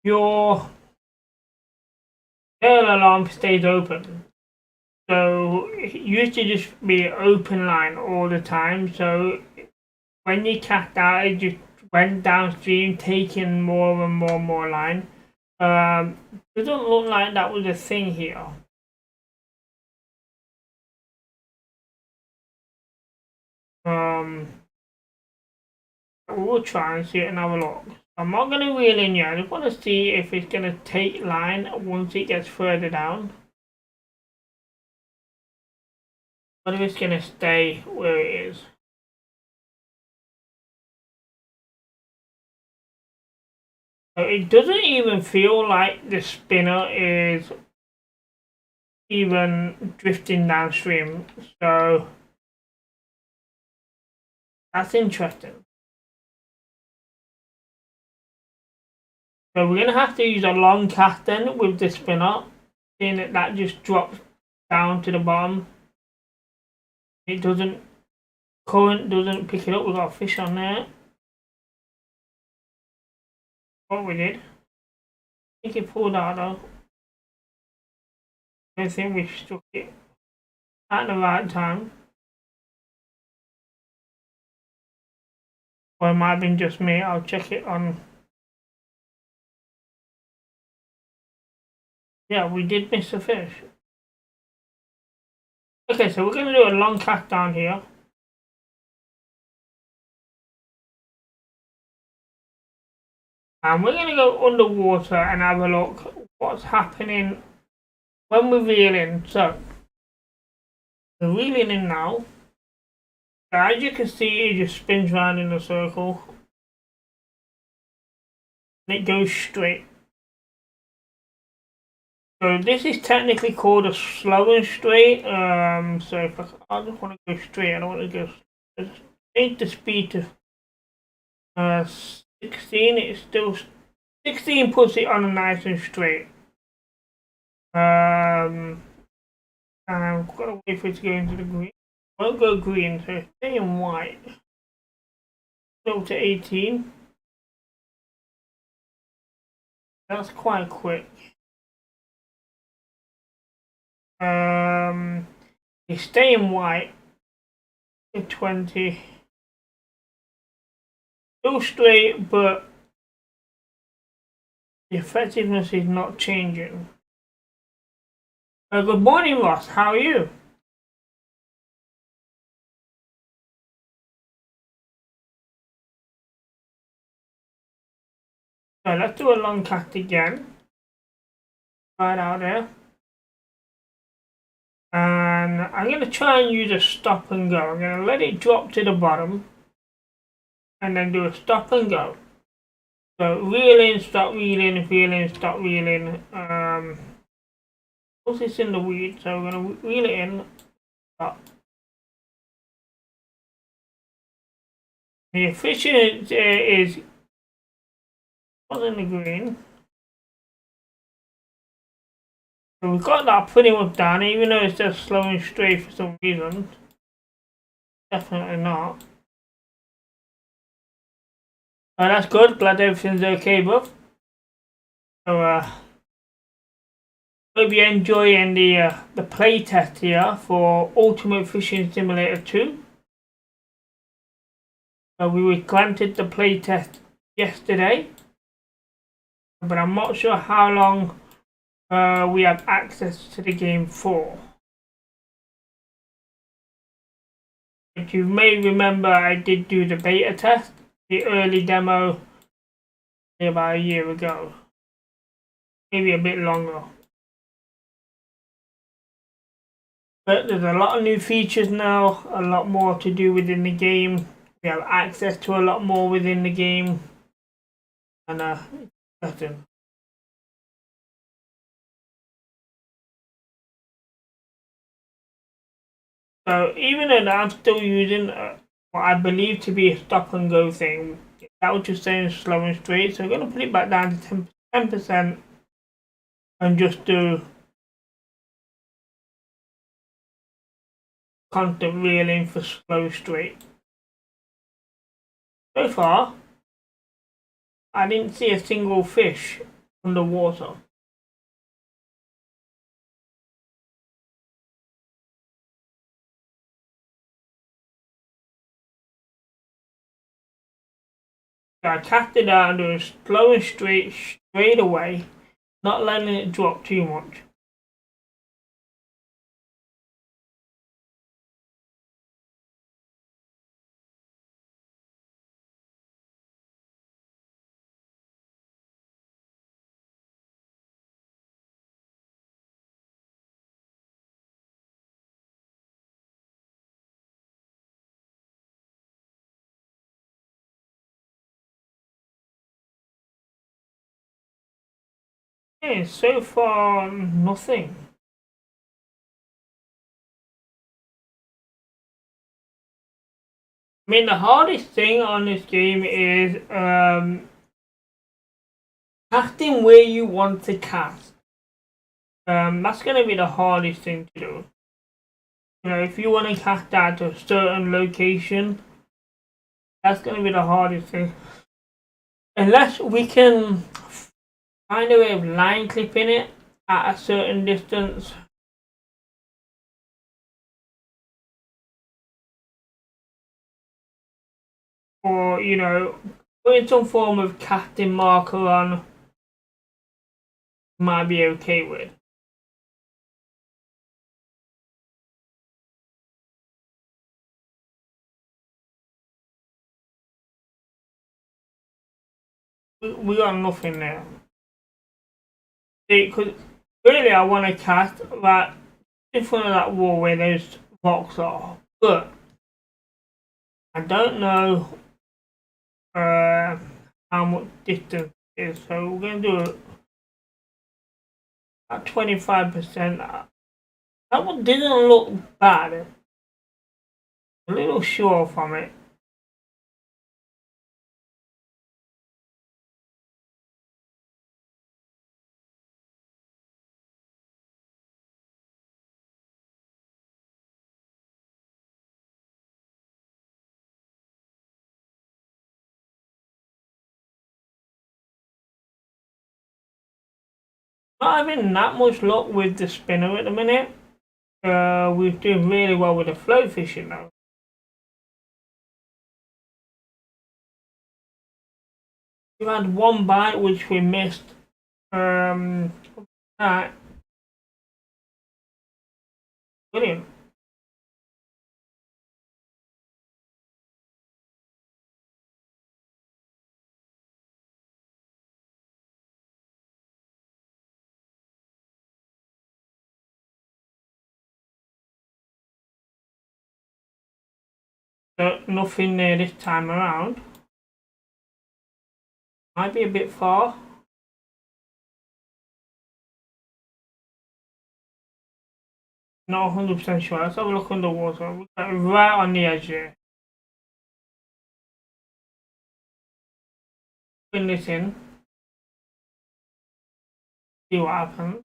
your tail alarm stays open. So it used to just be open line all the time. So when you cast out, it just went downstream, taking more and more line. Doesn't look like that was a thing here. We'll try and see it and have a look. I'm not going to reel in yet. I just want to see if it's going to take line once it gets further down. Or if it's going to stay where it is. So it doesn't even feel like the spinner is even drifting downstream. So that's interesting. So we're going to have to use a long cast then with the spinner, seeing that just drops down to the bottom. It doesn't, current doesn't pick it up. We've got a fish on there. What we did. I think it pulled out though. I think we struck it at the right time. Or it might have been just me. I'll check it on. Yeah, we did miss a fish. Okay, so we're going to do a long cast down here. And we're going to go underwater and have a look what's happening when we're reeling. So, we're reeling in now. So as you can see, it just spins round in a circle. And it goes straight. So this is technically called a slow and straight. So if I just want to go straight, I don't want to go. Change the speed to 16. It's still 16 puts it on a nice and straight. And I've got to wait for it to go into the green. Won't go green, so stay in white. Go to 18. That's quite quick. You stay in white. 20. Still straight, but the effectiveness is not changing. Good morning, Ross. How are you? So let's do a long cast again. Right out there. And I'm going to try and use a stop and go. I'm going to let it drop to the bottom. And then do a stop and go. So reel in, stop reeling, reel in, stop reeling. Put this in the weed, so we're going to reel it in, stop. The efficiency is in the green. So we've got that pretty much down, even though it's just slow and straight for some reason. Definitely not. Oh, that's good. Glad everything's okay, bro. So, hope you're enjoying the playtest here for Ultimate Fishing Simulator 2. We were granted the playtest yesterday, but I'm not sure how long we have access to the game for. But you may remember I did do the beta test, the early demo, about a year ago. Maybe a bit longer. But there's a lot of new features now, a lot more to do within the game. We have access to a lot more within the game. And nothing. So even though I'm still using what I believe to be a stop and go thing, that was just saying slow and straight. So I'm going to put it back down to 10% and just do constant reeling for slow straight. So far, I didn't see a single fish underwater. So I cast it out and doing slow and straight away, not letting it drop too much. Yeah, so far nothing. I mean, the hardest thing on this game is casting where you want to cast. That's going to be the hardest thing to do. You know, if you want to cast out to a certain location, that's going to be the hardest thing. Unless we can find a way of line clipping it at a certain distance. Or, you know, putting some form of casting marker on might be okay with. We got nothing there. Because really I want to cast right in front of that wall where those rocks are. But I don't know how much distance it is. So we're going to do it at 25%. That one didn't look bad. A little sure from it. Not having that much luck with the spinner at the minute. We're doing really well with the float fishing though. We had one bite which we missed. That brilliant. Nothing there this time around. Might be a bit far. Not 100% sure. Let's have a look underwater. We're right on the edge here. Put this in. See what happens.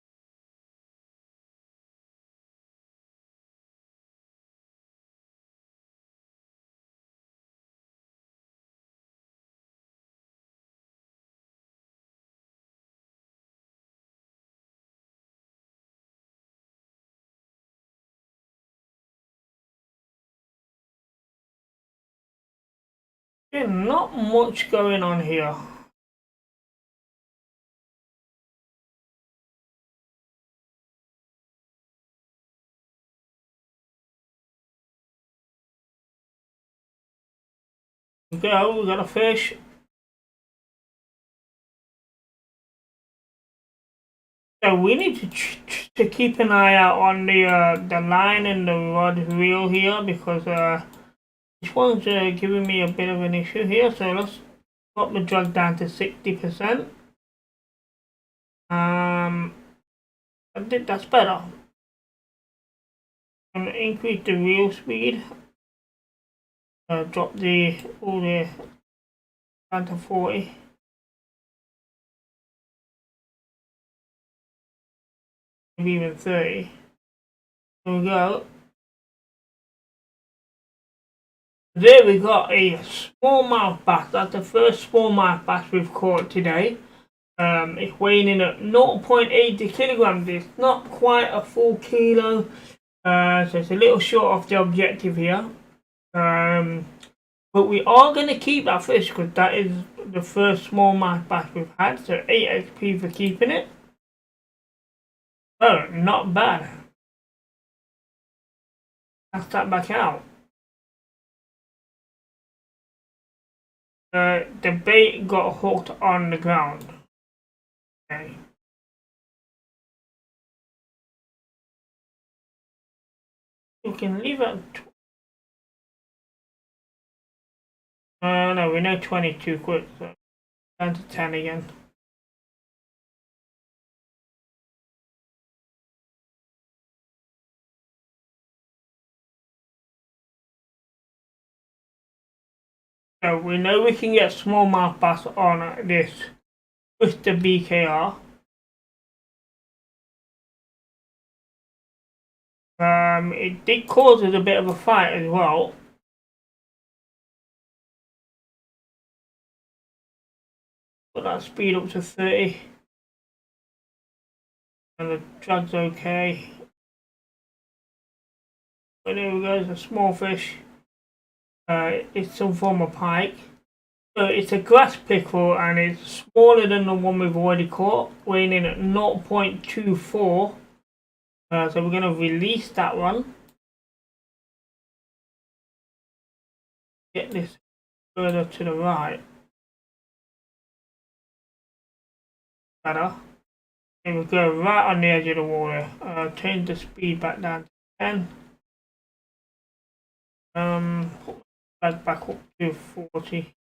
Yeah, not much going on here. We got a fish. So we need to keep an eye out on the line and the rod reel here, because this one's giving me a bit of an issue here. So let's drop the drag down to 60%. I think that's better. And increase the reel speed. Drop all the down to 40. Maybe even 30. There we go. There we got a smallmouth bass. That's the first smallmouth bass we've caught today. It's weighing in at 0.80 kilograms. It's not quite a full kilo, so it's a little short of the objective here. But we are going to keep that fish because that is the first smallmouth bass we've had. So 8 XP for keeping it. Oh, not bad. Cast that back out. The bait got hooked on the ground. Okay. We can leave it. No, we know 22 quick, so down to 10 again. So we know we can get smallmouth bass on this with the BKR. It did cause us a bit of a fight as well. Put that speed up to 30. And the drag's okay. But there we go, it's a small fish. It's some form of pike. So it's a grass pickerel and it's smaller than the one we've already caught, weighing in at 0.24. So we're going to release that one. Get this further to the right. Better. There we go, right on the edge of the water. Change the speed back down to 10. Back up to 40.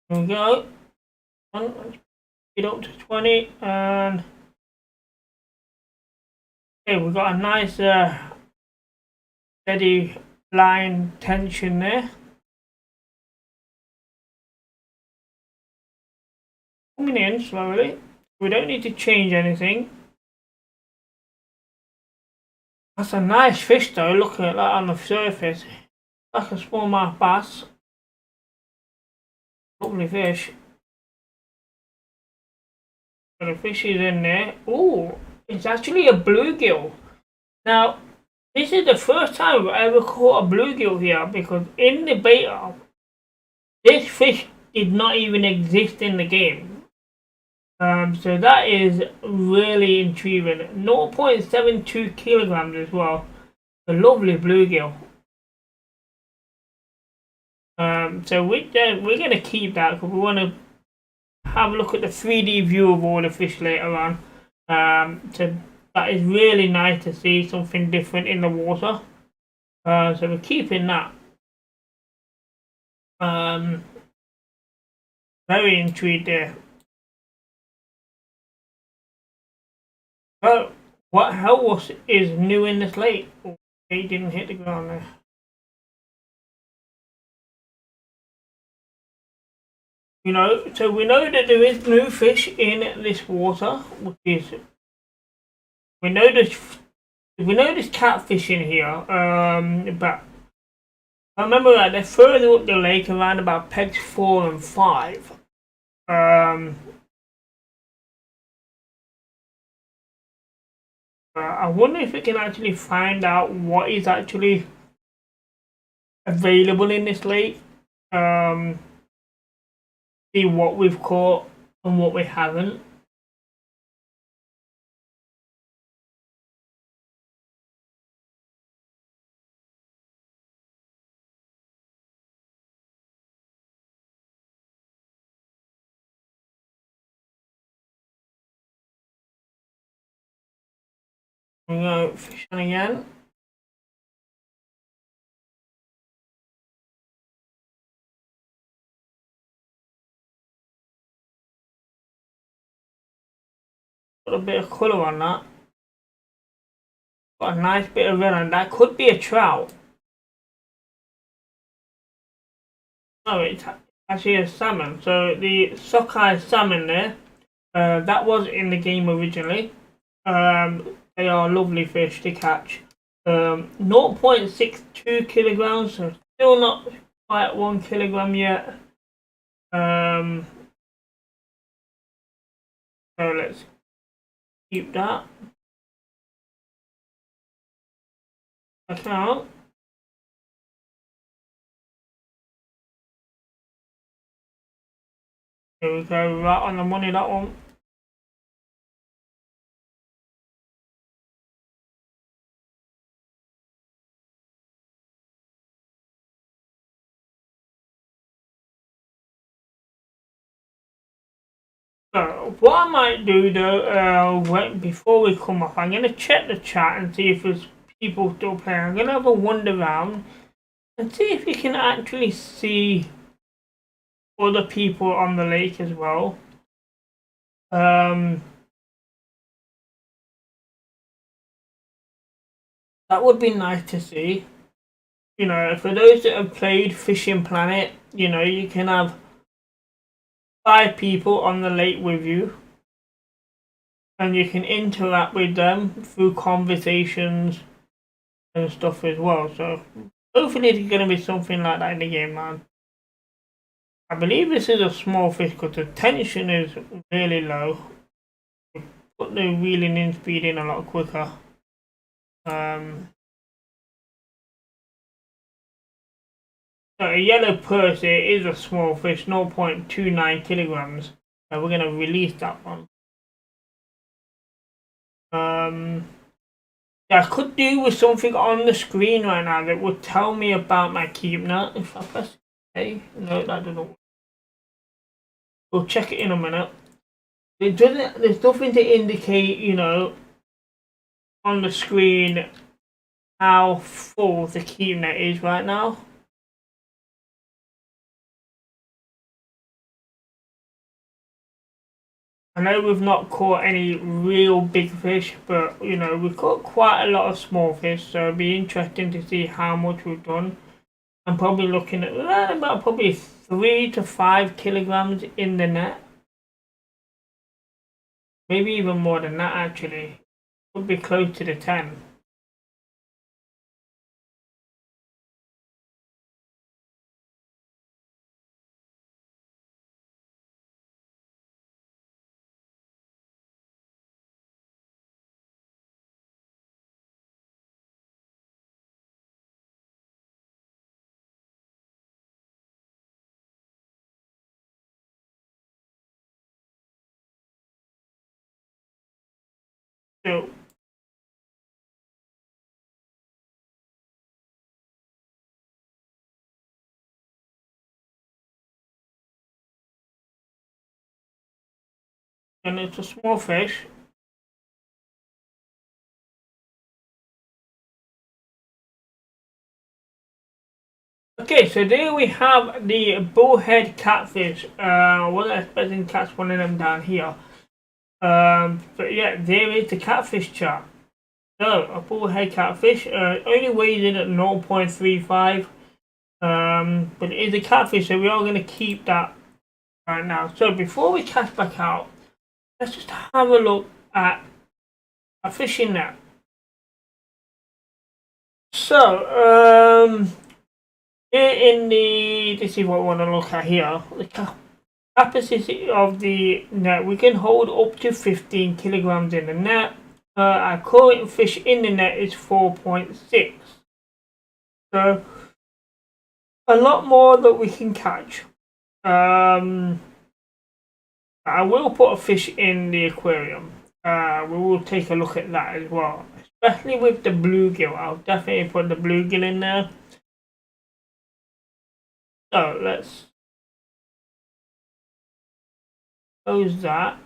There we go. Speed up to 20 and okay, we've got a nice steady line tension there. Coming in slowly. We don't need to change anything. That's a nice fish though, looking at that on the surface. Like a smallmouth bass. Lovely fish. So the fish is in there. Ooh, it's actually a bluegill. Now, this is the first time I've ever caught a bluegill here, because in the beta, this fish did not even exist in the game. So that is really intriguing. 0.72 kilograms as well. A lovely bluegill. So we're going to keep that because we want to have a look at the 3D view of all the fish later on. So that is really nice to see something different in the water. So we're keeping that. Very intrigued there. So What else is new in this lake? Oh, they didn't hit the ground there. So we know that there is new fish in this water, which is we know there's catfish in here. But I remember that they're further up the lake around about pegs 4 and 5. I wonder if we can actually find out what is actually available in this lake. See what we've caught and what we haven't. I'm going to go fishing again. Got a bit of colour on that. Got a nice bit of red on that. Could be a trout. Oh, it's actually a salmon. So the Sockeye Salmon there, that was in the game originally. They are lovely fish to catch. 0.62 kilograms, so still not quite 1 kilogram yet. So let's keep that. Account. There we go, right on the money, that one. So what I might do though, before we come off, I'm going to check the chat and see if there's people still playing. I'm going to have a wander around and see if you can actually see other people on the lake as well. That would be nice to see. For those that have played Fishing Planet, you can have 5 people on the lake with you, and you can interact with them through conversations and stuff as well. So hopefully it's going to be something like that in the game, man. I believe this is a small fish because the tension is really low. Put the reeling in speed in a lot quicker. So a yellow purse here is a small fish, 0.29 kilograms. So we're going to release that one. I could do with something on the screen right now that would tell me about my keep net. If I press A, no, that doesn't work. We'll check it in a minute. There's nothing to indicate, on the screen how full the keep net is right now. I know we've not caught any real big fish, but we've caught quite a lot of small fish, so it'll be interesting to see how much we've done. I'm probably looking at about probably 3 to 5 kilograms in the net. Maybe even more than that actually. Would be close to the 10. So and it's a small fish. Okay, so there we have the Bullhead Catfish. I wasn't expecting to catch one of them down here. But yeah, there is the catfish chart. So, a bullhead catfish only weighs in at 0.35, but it is a catfish, so we are going to keep that right now. So, before we cast back out, let's just have a look at a fishing net. So, this is what we want to look at here. The capacity of the net, we can hold up to 15 kilograms in the net. Our current fish in the net is 4.6. So, a lot more that we can catch. I will put a fish in the aquarium. We will take a look at that as well, especially with the bluegill. I'll definitely put the bluegill in there. So let's close that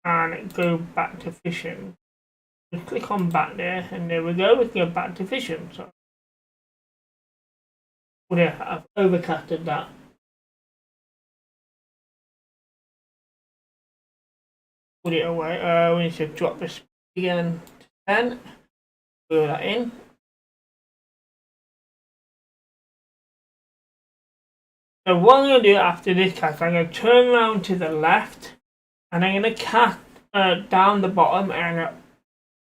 and go back to fishing. Just click on back there, and there we go. We can go back to fishing. So, yeah, I've overcasted that. Put it away. We need to drop the speed again to 10. Fill that in. So what I'm going to do after this cast, I'm going to turn around to the left, and I'm going to cast down the bottom and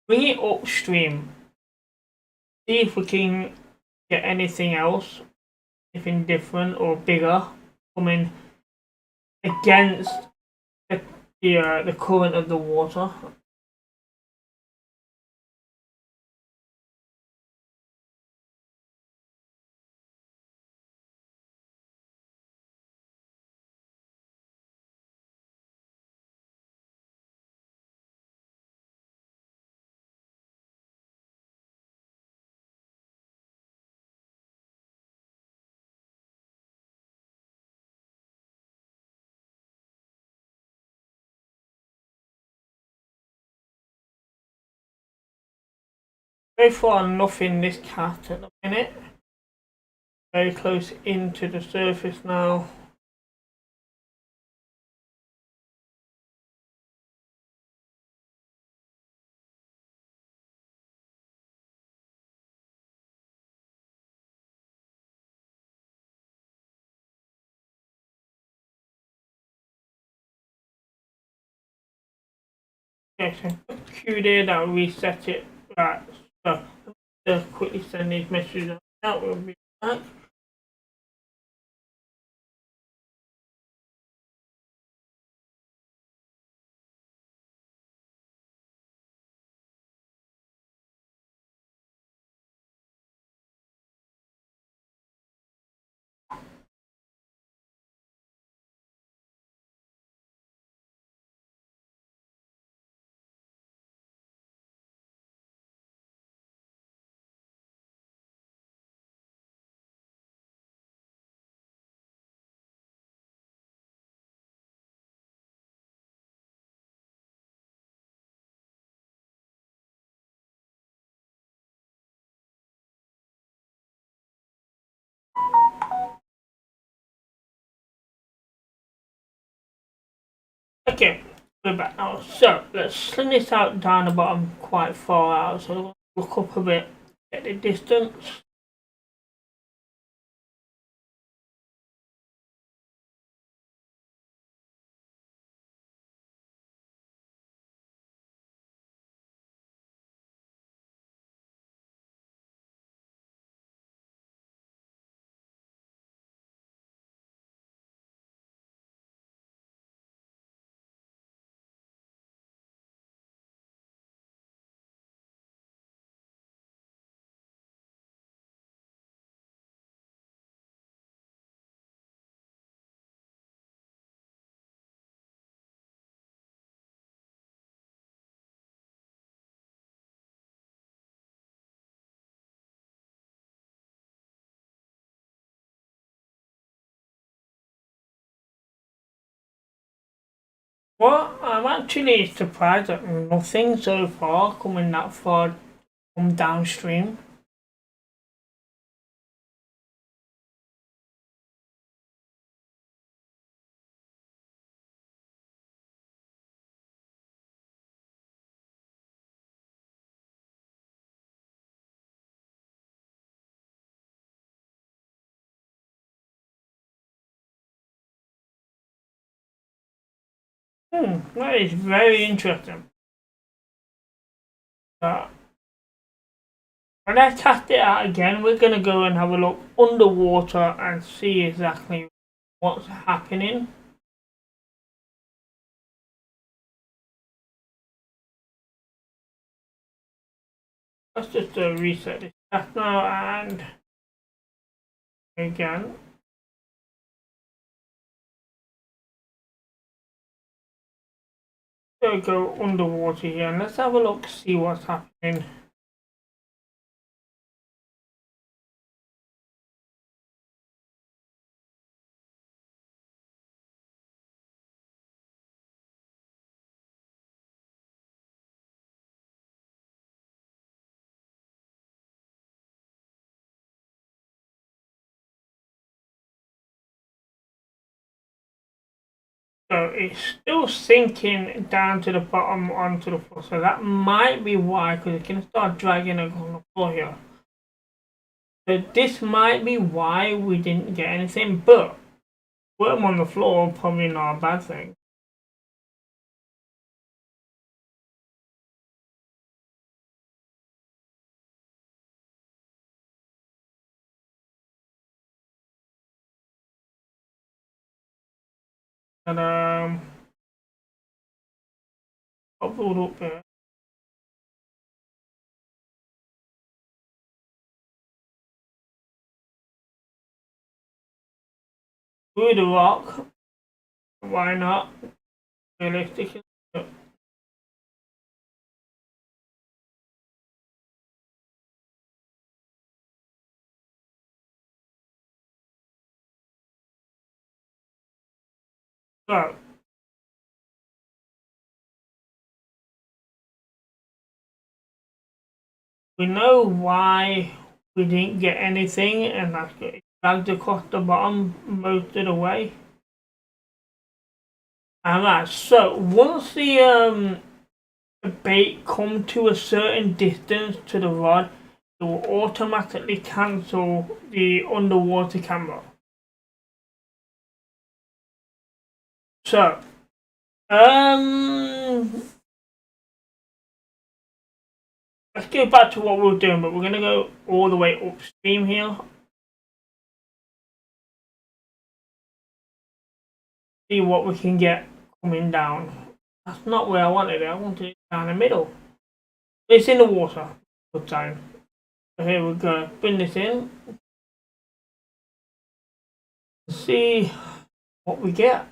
bring it upstream. See if we can get anything else, anything different or bigger, coming against the current of the water. So far nothing this cast at the minute. Very close into the surface now. Okay, so cue there, that will reset it. Right, so let's quickly send these messages out. We'll be back. Okay, we're back now. So let's sling this out down the bottom quite far out. So we'll look up a bit, get the distance. Well, I'm actually surprised at nothing so far coming that far from downstream. That is very interesting. When I test it out again, we're going to go and have a look underwater and see exactly what's happening. Let's just reset this test now and again. Go underwater here and let's have a look, see what's happening. So it's still sinking down to the bottom onto the floor. So that might be why, because it's going to start dragging on the floor here. So this might be why we didn't get anything, but worm on the floor, probably not a bad thing. And bubbled up there. Through the rock. Why not? Realistically. So we know why we didn't get anything, and that's good. It dragged across the bottom most of the way. Alright, so once the bait come to a certain distance to the rod, it will automatically cancel the underwater camera. So, let's go back to what we were doing, but we're going to go all the way upstream here. See what we can get coming down. That's not where I wanted it. I wanted it down the middle. It's in the water. Good time. So here we go. Bring this in. See what we get.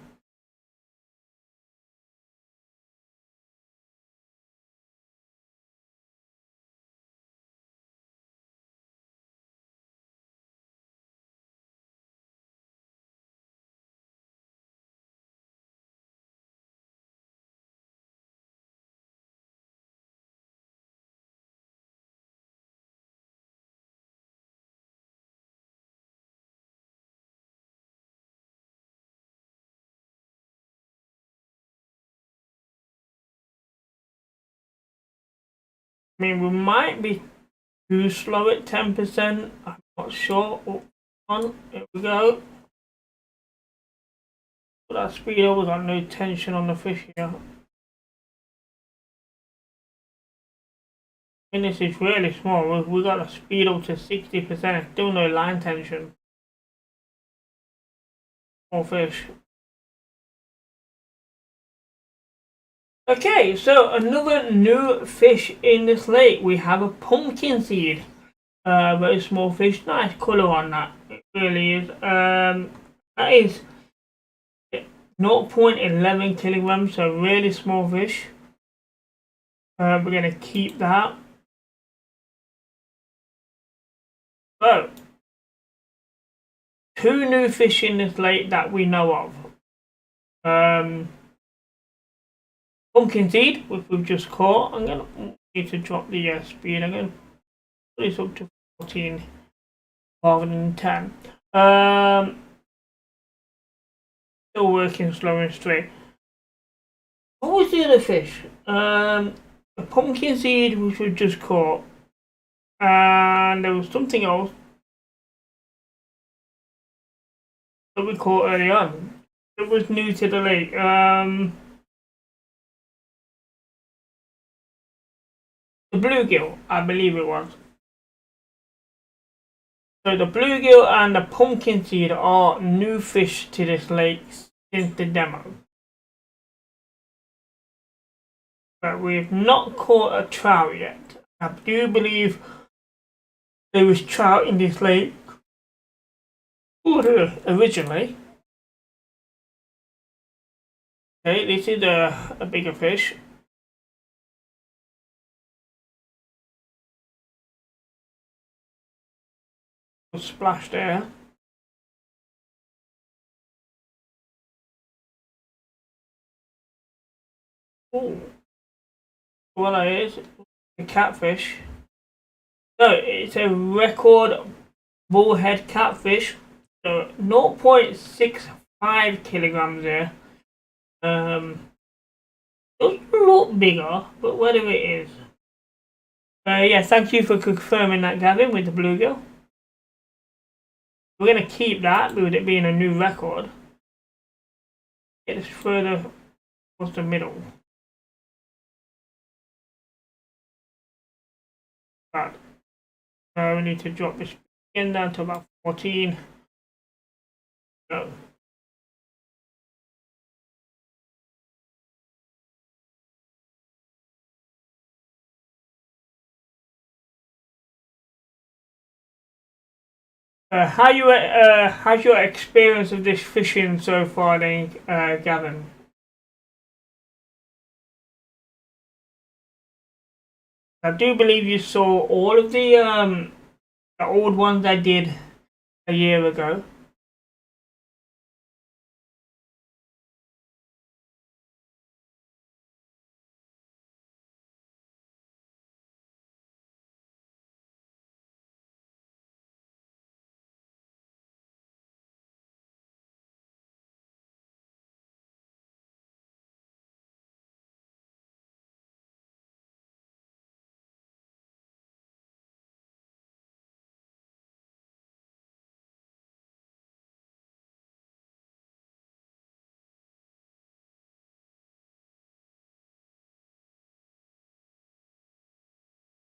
I mean, we might be too slow at 10%. I'm not sure. Oh, on, here we go. Put that speed over, got no tension on the fish here. I mean, this is really small. We got the speed up to 60%. Still no line tension. More fish. Okay, so another new fish in this lake. We have a pumpkin seed. Very small fish. Nice colour on that. It really is. That is 0.11 kilograms, so really small fish. We're going to keep that. So, two new fish in this lake that we know of. Pumpkin seed, which we've just caught. I'm going to need to drop the speed. I'm going to put this up to 14 rather than 10. Still working slow and straight. What was the other fish? A pumpkin seed, which we just caught. And there was something else that we caught early on. It was new to the lake. the bluegill, I believe it was. So the bluegill and the pumpkin seed are new fish to this lake since the demo. But we've not caught a trout yet. I do believe there was trout in this lake originally. Okay, this is a bigger fish. Splash there. Oh, well, it is a catfish. So it's a record bullhead catfish. So 0.65 kilograms there. Doesn't look bigger, but whether it is. Yeah, thank you for confirming that, Gavin, with the bluegill. We're going to keep that with it being a new record. Get this further towards the middle. Right. We need to drop this in down to about 14. Go. How's your experience of this fishing so far, then, Gavin? I do believe you saw all of the old ones I did a year ago.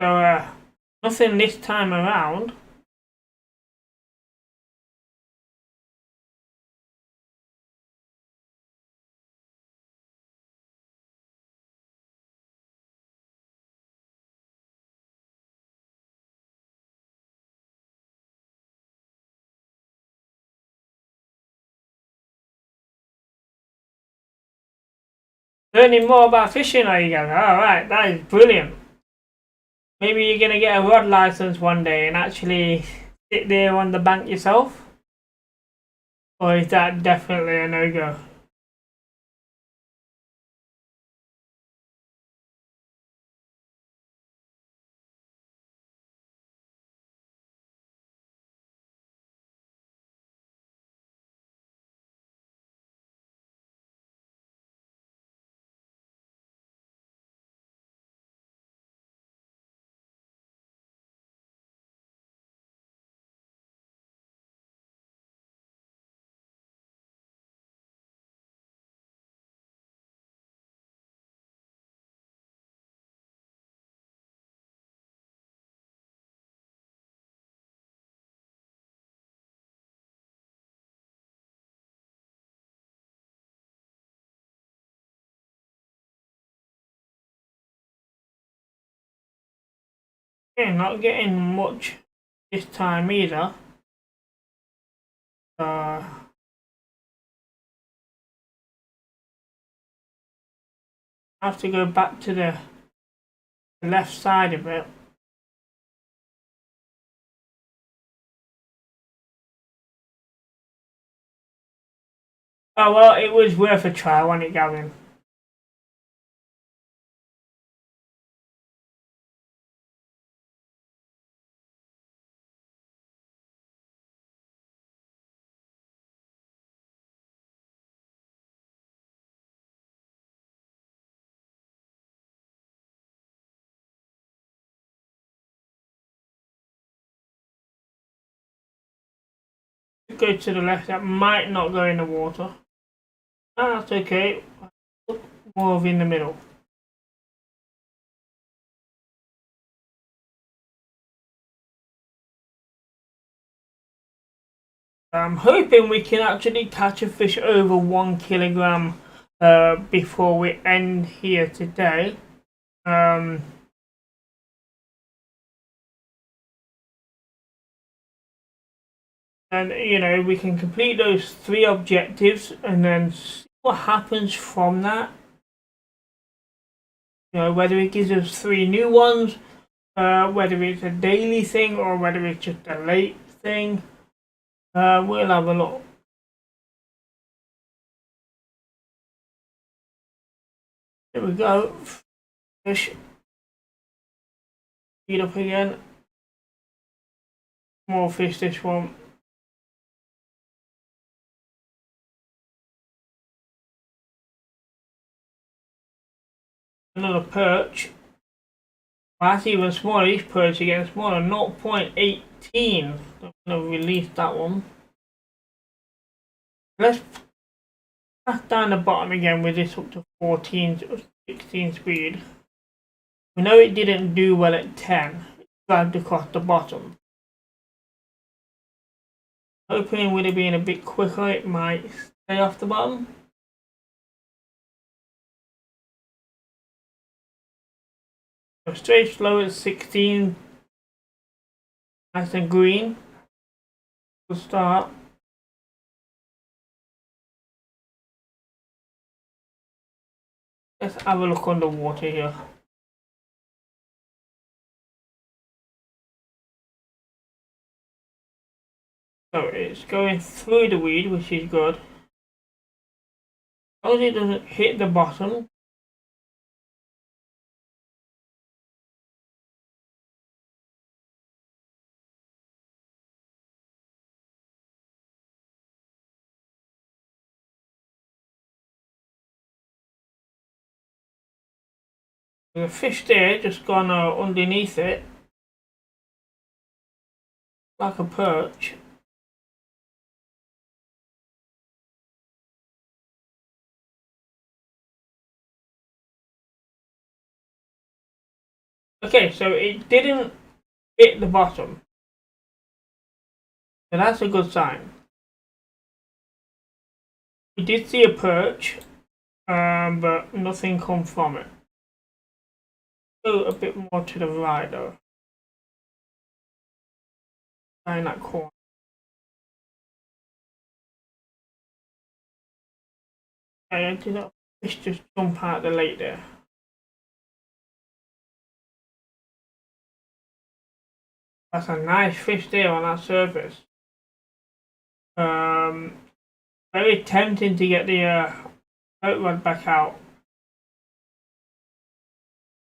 So nothing this time around. Learning more about fishing, are you guys? Alright, that is brilliant. Maybe you're gonna get a rod license one day and actually sit there on the bank yourself? Or is that definitely a no-go? Yeah, not getting much this time either. I have to go back to the left side of it. Oh well, it was worth a try, wasn't it, Gavin? Go to the left, that might not go in the water. Oh, that's okay. More of in the middle. I'm hoping we can actually catch a fish over 1 kilogram before we end here today. And you know, we can complete those 3 objectives and then see what happens from that. You know, whether it gives us 3 new ones, whether it's a daily thing or whether it's just a late thing. We'll have a look. There we go. Fish. Feed up again. More fish this one. Another perch. Well, that's even smaller. Each perch again smaller. 0.18. I'm going to release that one. Let's pass down the bottom again with this up to 14, 16 speed. We know it didn't do well at 10. It dragged across the bottom. Hoping with it being a bit quicker, it might stay off the bottom. So straight slow at 16. Nice and green. Good start. Let's have a look underwater here. So it's going through the weed, which is good. As long as it doesn't hit the bottom. The fish there just gone underneath it. Like a perch. Okay, so it didn't hit the bottom. So that's a good sign. We did see a perch, but nothing come from it. Go a bit more to the right though. Find that corner. Okay, did that fish just jump out the lake there? That's a nice fish there on that surface. Very tempting to get the boat rod back out.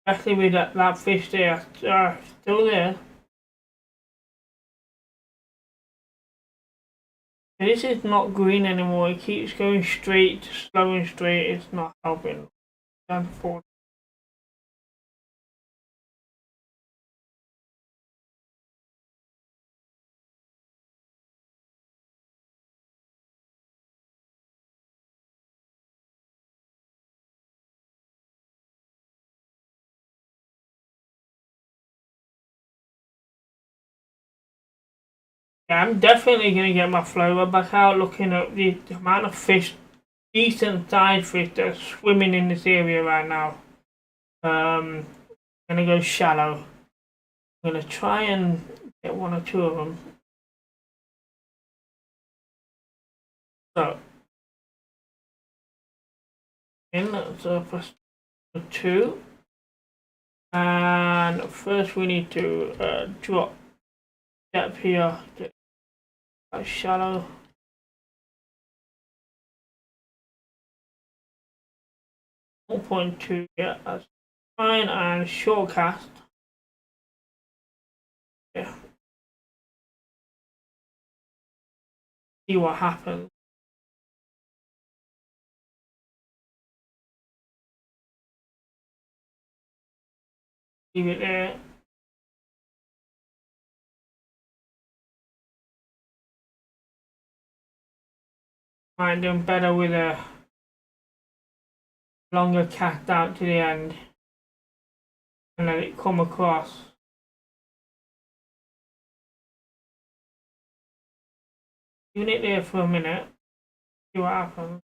Especially with that fish there still there. This is not green anymore. It keeps going straight, slow and straight. It's not helping. Unfortunately. Yeah, I'm definitely going to get my flow rod back out, looking at the amount of fish, decent sized fish that are swimming in this area right now. I'm going to go shallow. I'm going to try and get 1 or 2 of them. So, in surface 2. And first we need to drop depth here, get shallow. .2, yeah, that's fine. And short cast. Yeah. See what happens. Leave it there. Might do better with a longer cast out to the end and let it come across. See, Leaving it there for a minute. See what happens.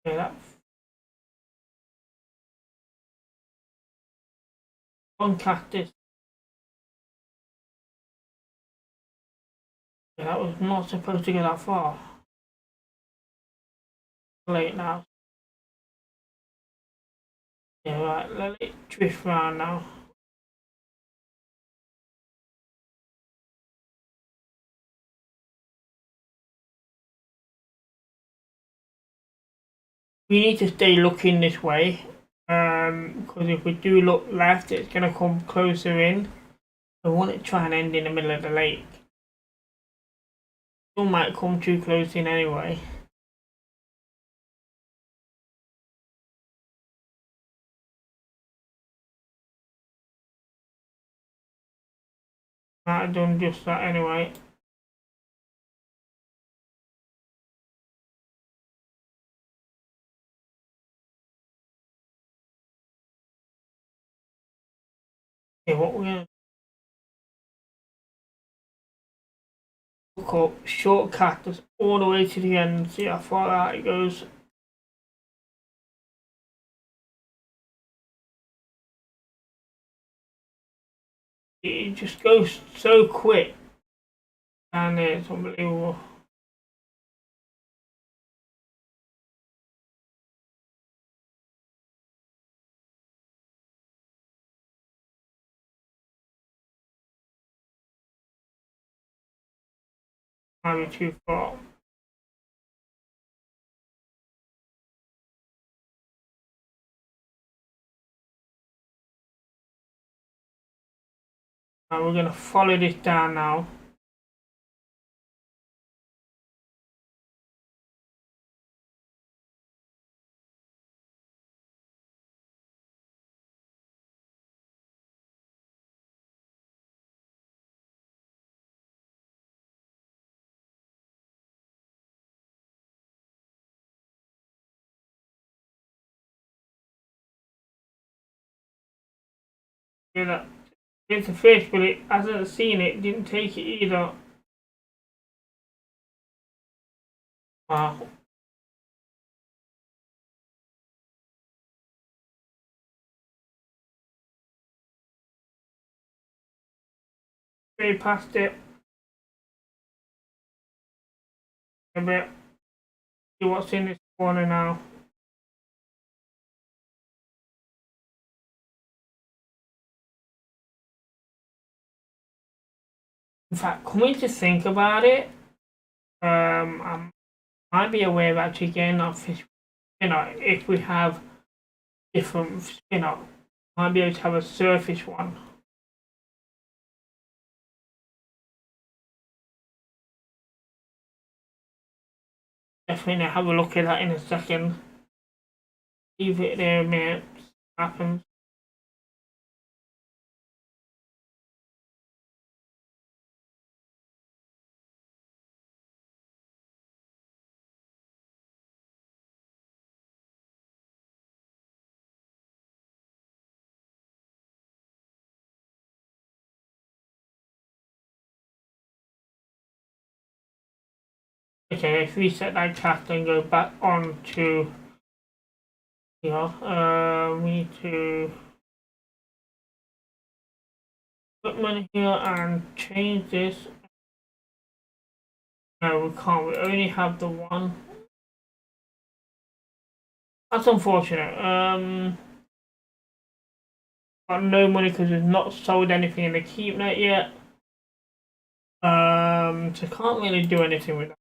Yeah, that's one cactus. Yeah, that was not supposed to get that far. Late now. Yeah, right, let it drift around now. We need to stay looking this way. Because if we do look left, it's going to come closer in. I want to try and end in the middle of the lake. It might come too close in anyway. Might have done just that anyway. Okay, what we're going to look up, short cactus all the way to the end, see how far out it goes. It just goes so quick down there, it's unbelievable. Might be too far. Now we're going to follow this down now. Yeah, that it's a fish, but it hasn't seen it, didn't take it either. Wow. Straight past it a bit. See what's in this corner now. In fact, coming to think about it, I might be aware of actually getting that fish. You know, if we have different, might be able to have a surface one. Definitely have a look at that in a second. Leave it there a minute. Happens. Okay, let's reset that cast and go back on to, we need to put money here and change this. No, we can't. We only have the one. That's unfortunate. Got no money because we've not sold anything in the keep net yet. So can't really do anything with that.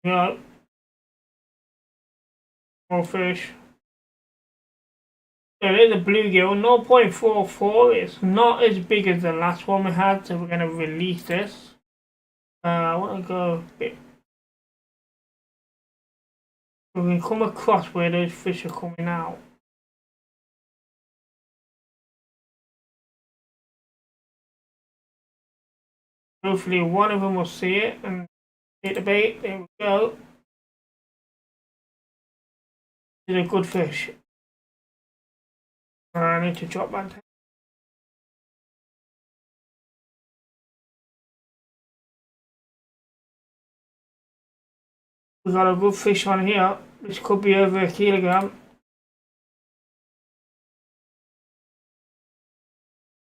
Yeah, more fish. So there's a bluegill, 0.44. It's not as big as the last one we had, so we're going to release this. I want to go a bit. We can come across where those fish are coming out. Hopefully one of them will see it and hit the bait. There we go. It's a good fish. I need to drop that. We got a good fish on here. This could be over a kilogram.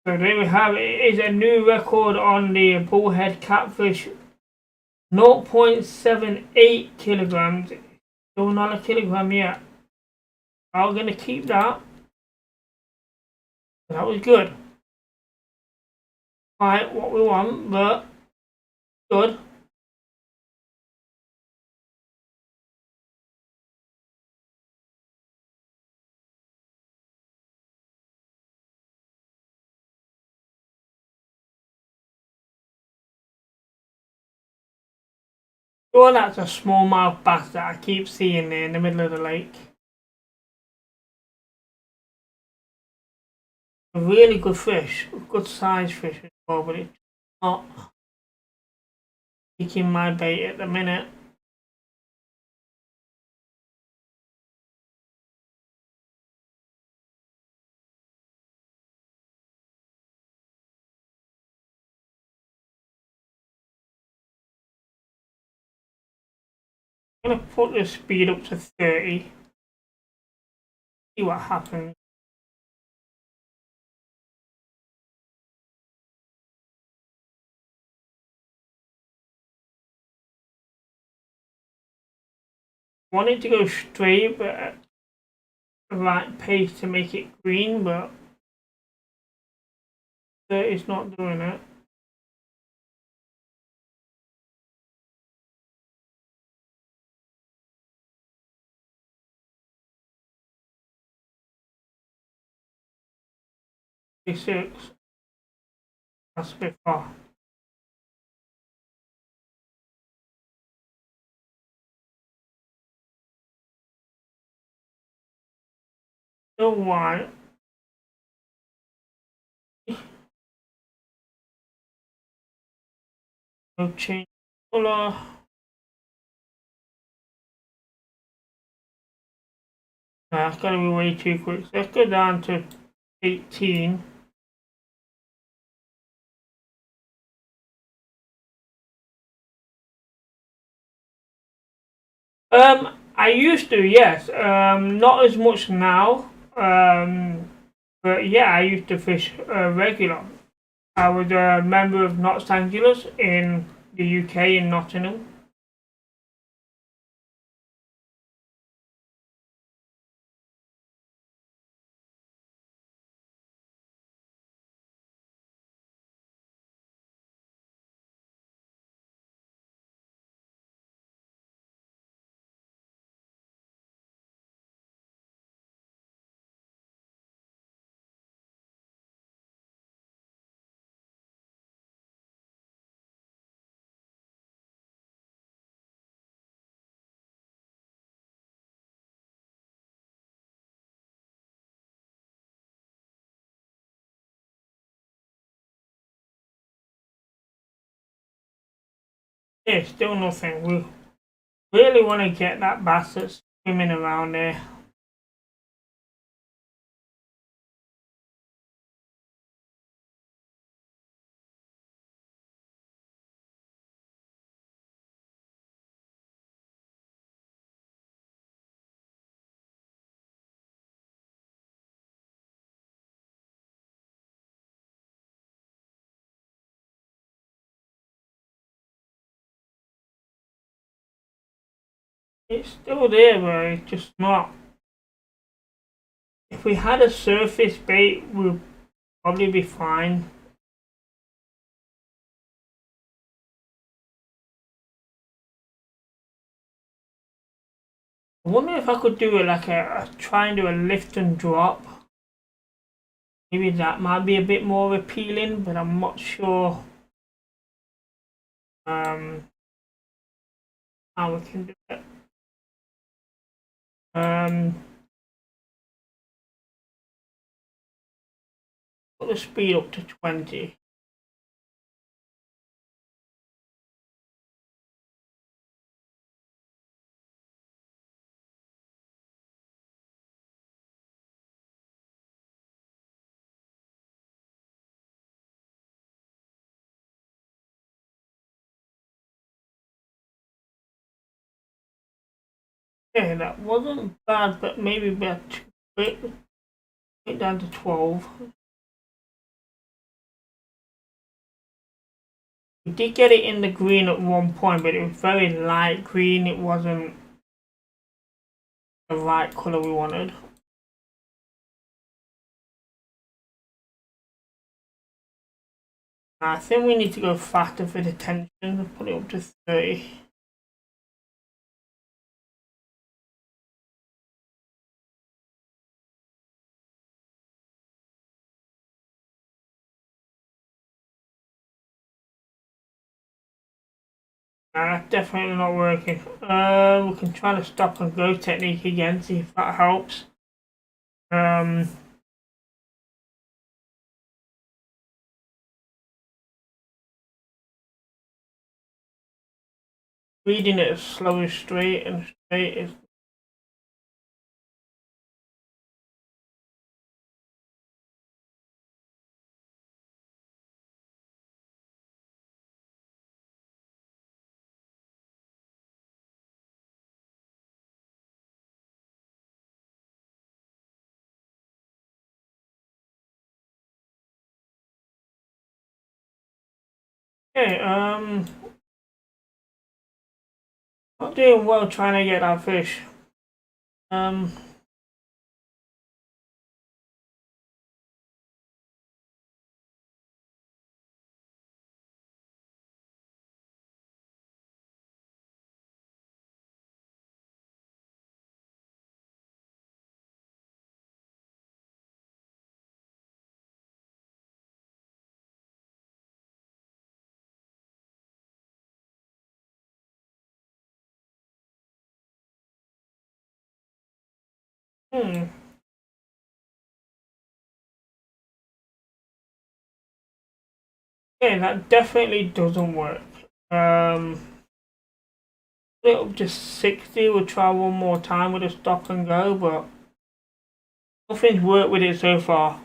So there we have it. It is a new record on the Bullhead Catfish. 0.78 kilograms. Still not a kilogram yet. I'm going to keep that. That was good. Quite what we want, but good. Sure, that's a smallmouth bass that I keep seeing there in the middle of the lake. A really good fish, a good size fish as well, but it's not taking my bait at the minute. I'm going to put the speed up to 30. See what happens. I want it to go straight, but at the right pace to make it green, but it's not doing it. Six. That's a bit far. Still white. No change color. That's gotta be way too quick. So let's go down to 18. I used to, yes. Not as much now. But yeah, I used to fish regular. I was a member of Los Angeles in the UK in Nottingham. Yeah, still nothing. We really want to get that bass that's swimming around there. It's still there, but it's just not. If we had a surface bait, we'd probably be fine. I wonder if I could do it like try and do a lift and drop. Maybe that might be a bit more appealing, but I'm not sure how we can do it. Put the speed up to 20. Okay, that wasn't bad, but maybe better to put it down to 12. We did get it in the green at one point, but it was very light green. It wasn't the right colour we wanted. I think we need to go faster for detention and put it up to 30. That's definitely not working. We can try the stop and go technique again, see if that helps. Reading it as slow as straight, and straight is okay. Not doing well trying to get that fish. Okay, that definitely doesn't work. Put it up to 60. We'll try one more time with a stop and go, but nothing's worked with it so far.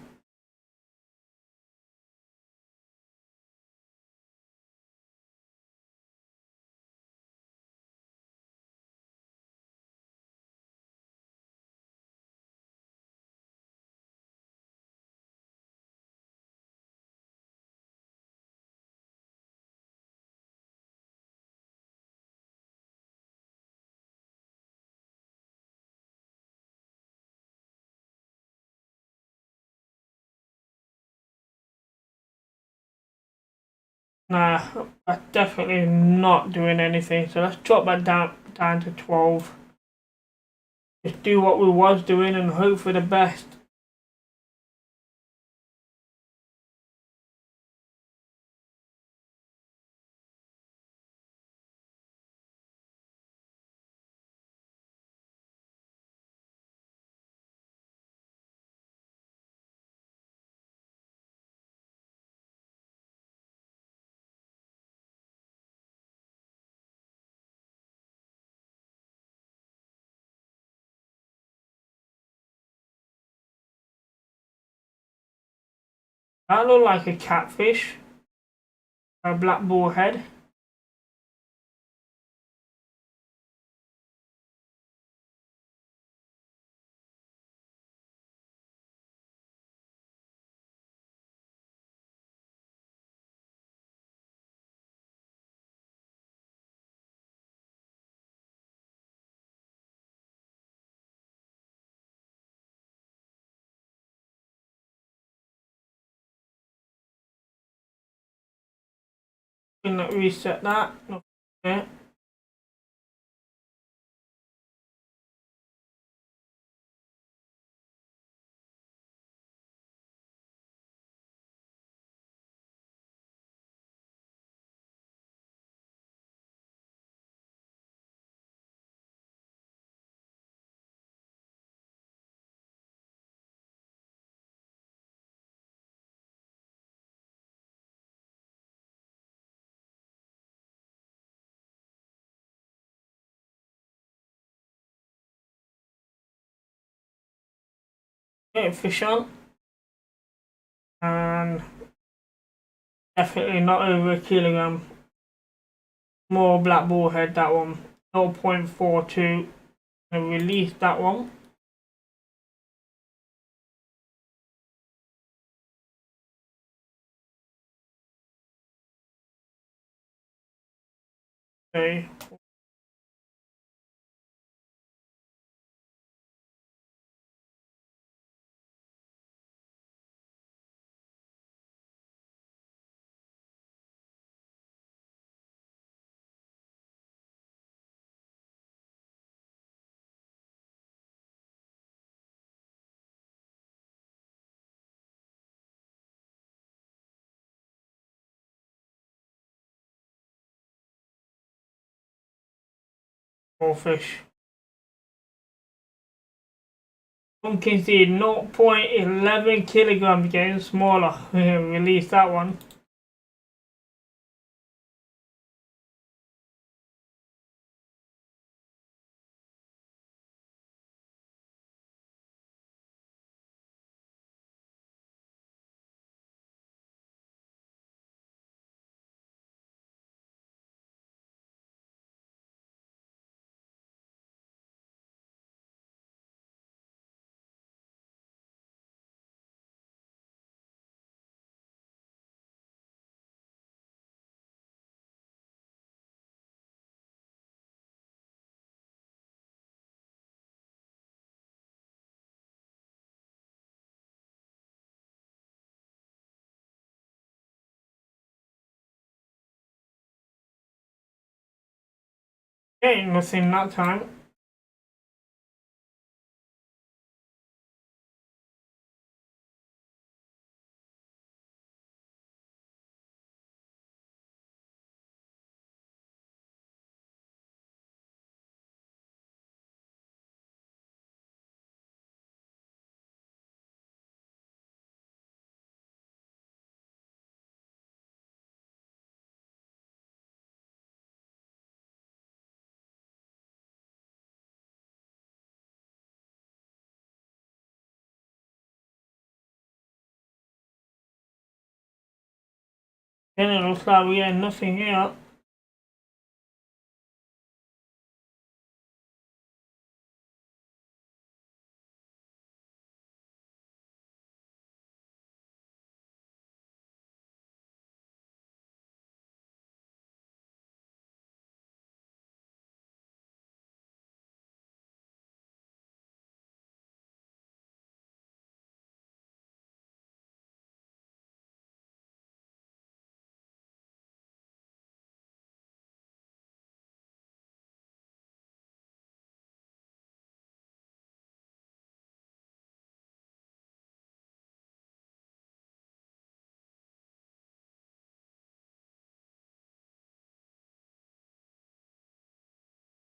Nah, that's definitely not doing anything. So let's drop that down to 12. Just do what we was doing and hope for the best. That looked like a catfish, a black bullhead. Can reset that. Okay. Getting fish on, and definitely not over a kilogram. More black bullhead, that one. 0.42. And release that one. Okay. More fish. Pumpkin seed 0.11 kilograms, getting smaller. Release that one. Okay, nothing that time. Then it looks like we had nothing here.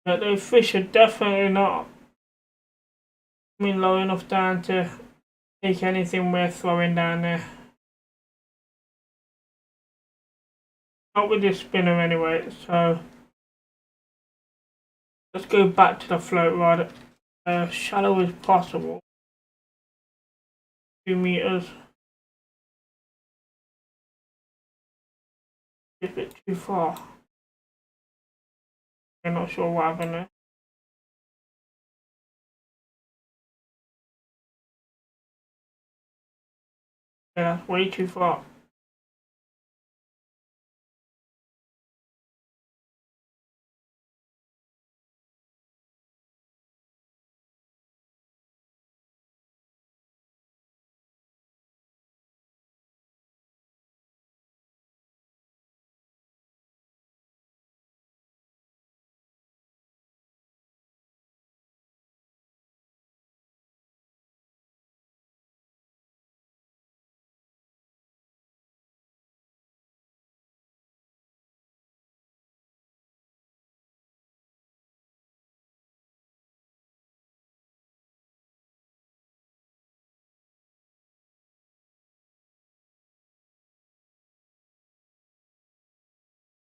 But those fish are definitely not low enough down to take anything worth throwing down there. Not with this spinner anyway, so let's go back to the float rod as shallow as possible. 2 meters. A bit too far. I'm not sure what happened there. Yeah, that's way too far.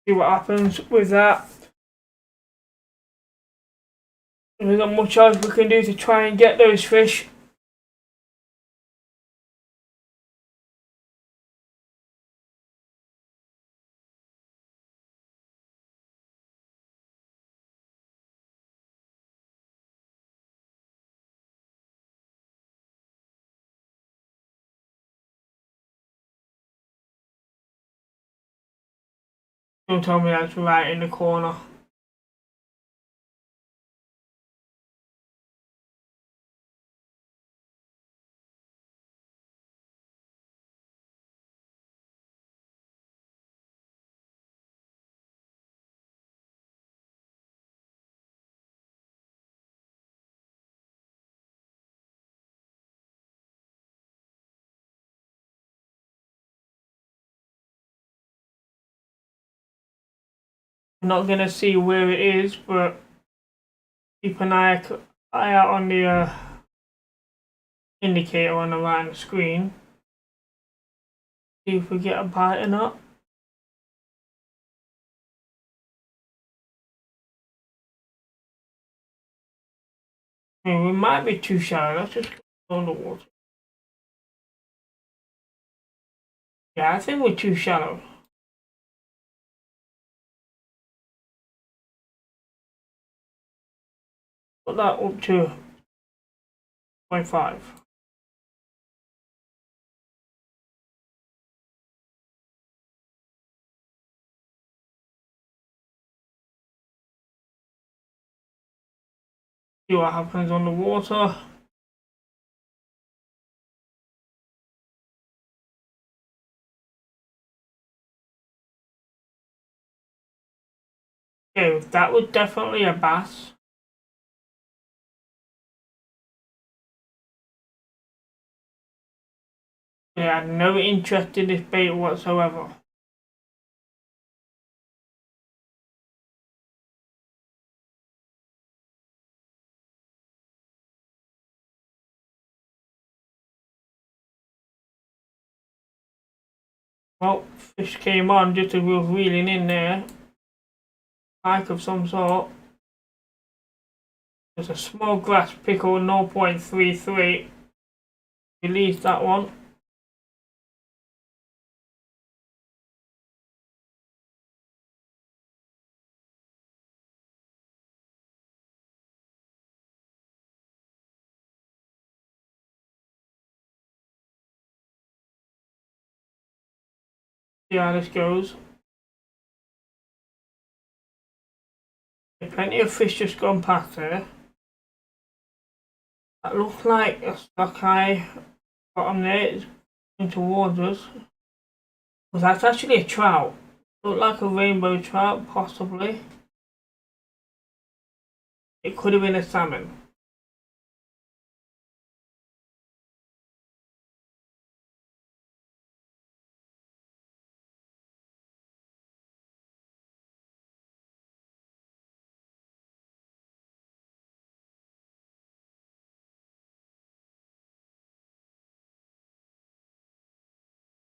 See what happens with that. There's not much else we can do to try and get those fish. Don't tell me that's right in the corner. I'm not gonna see where it is, but keep an eye out on the indicator on the right screen. See if we get a bite or not. I mean, we might be too shallow. Let's just go on the water. Yeah, I think we're too shallow. Put that up to 0.5. See what happens on the water. Okay, that was definitely a bass. I had no interest in this bait whatsoever. Well, fish came on just as we were reeling in there. Pike of some sort. There's a small grass pickle 0.33. Release that one. See how this goes. Plenty of fish just gone past there. That looks like a Sockeye bottom there. It's coming towards us. Well, that's actually a trout. Looked like a rainbow trout, possibly. It could have been a salmon.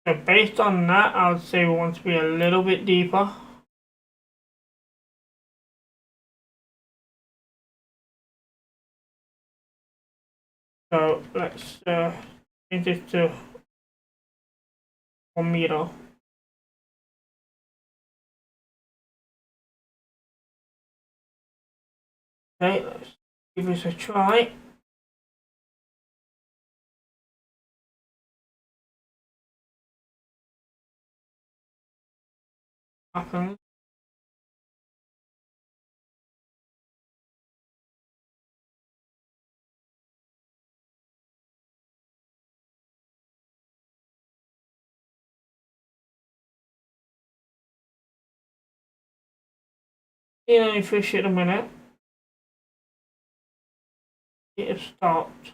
So based on that, I would say we want to be a little bit deeper. So let's change this to 1 meter. Okay, let's give this a try. Happens. See any fish at the minute. It has stopped.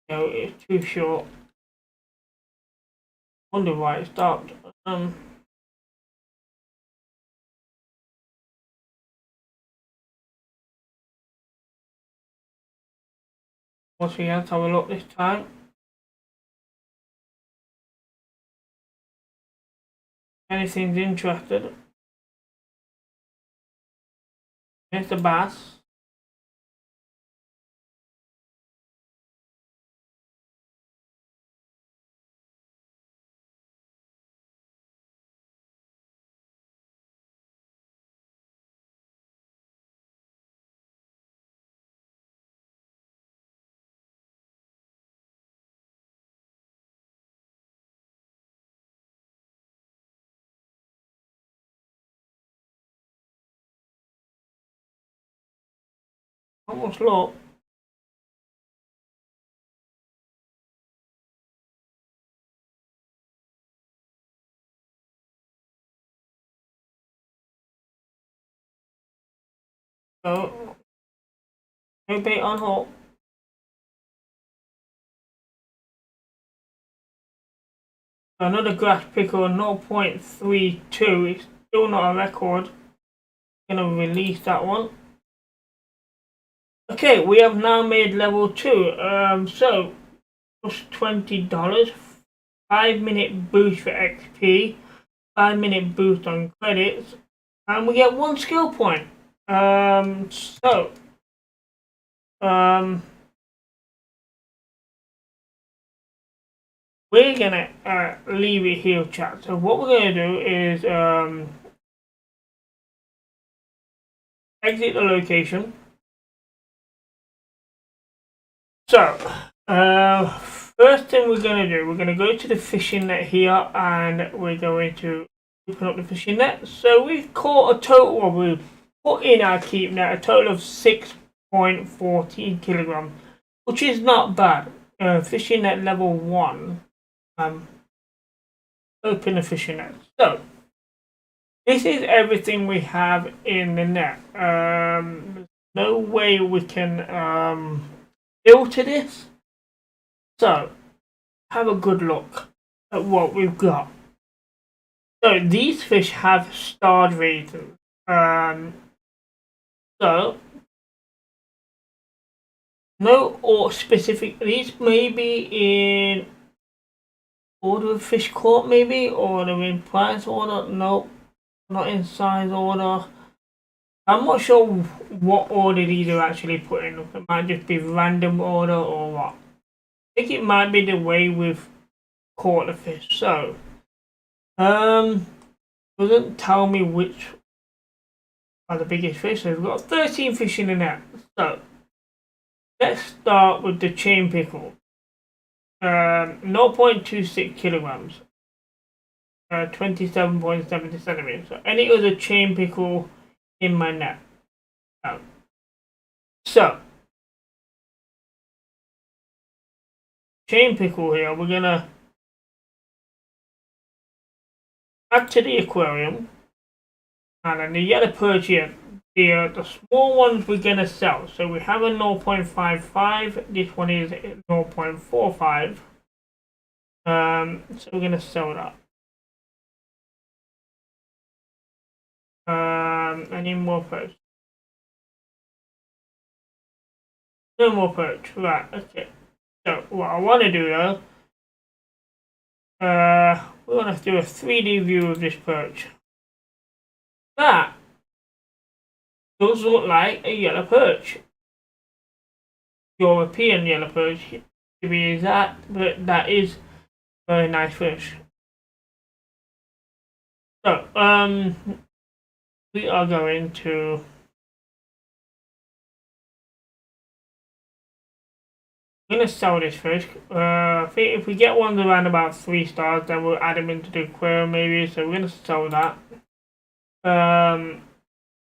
No, it's too short. Wonder why it stopped. Once again, let's have a look this time. Anything's interested. Here's the bass. Almost low. So, no bait on hook. Another grass pickle 0.32. It's still not a record. Gonna release that one. Okay, we have now made level 2. So plus $20. 5-minute boost for XP. 5-minute boost on credits, and we get 1 skill point. We're gonna leave it here, chat. So what we're gonna do is exit the location. So first thing we're gonna do, we're gonna go to the fishing net here, and we're going to open up the fishing net. So we've caught a total, well, we've put in our keep net a total of 6.14 kilograms, which is not bad. Fishing net level 1. Open the fishing net. So this is everything we have in the net. There's no way we can filter this. So have a good look at what we've got. So these fish have starred ratings. So no or specific. These may be in order of fish caught, maybe, or they're in price order. Nope, not in size order. I'm not sure what order these are actually put in. It might just be random order or what. I think it might be the way we've caught the fish. So, doesn't tell me which are the biggest fish. So we've got 13 fish in the net. So let's start with the chain pickle. 0.26 kilograms. 27.70 centimeters. So any other chain pickle in my net. So chain pickle here, we're gonna add to the aquarium, and then the yellow perch here, the small ones we're gonna sell. So we have a 0.55. This one is 0.45. So we're gonna sell that. Any more perch? No more perch. Right. Okay. So what I want to do though, we want to do a 3D view of this perch. That does look like a yellow perch. European yellow perch, to be exact, but that is a very nice fish. So, we are going to sell this fish. I think if we get ones around about 3 stars, then we'll add them into the aquarium maybe. So we're gonna sell that.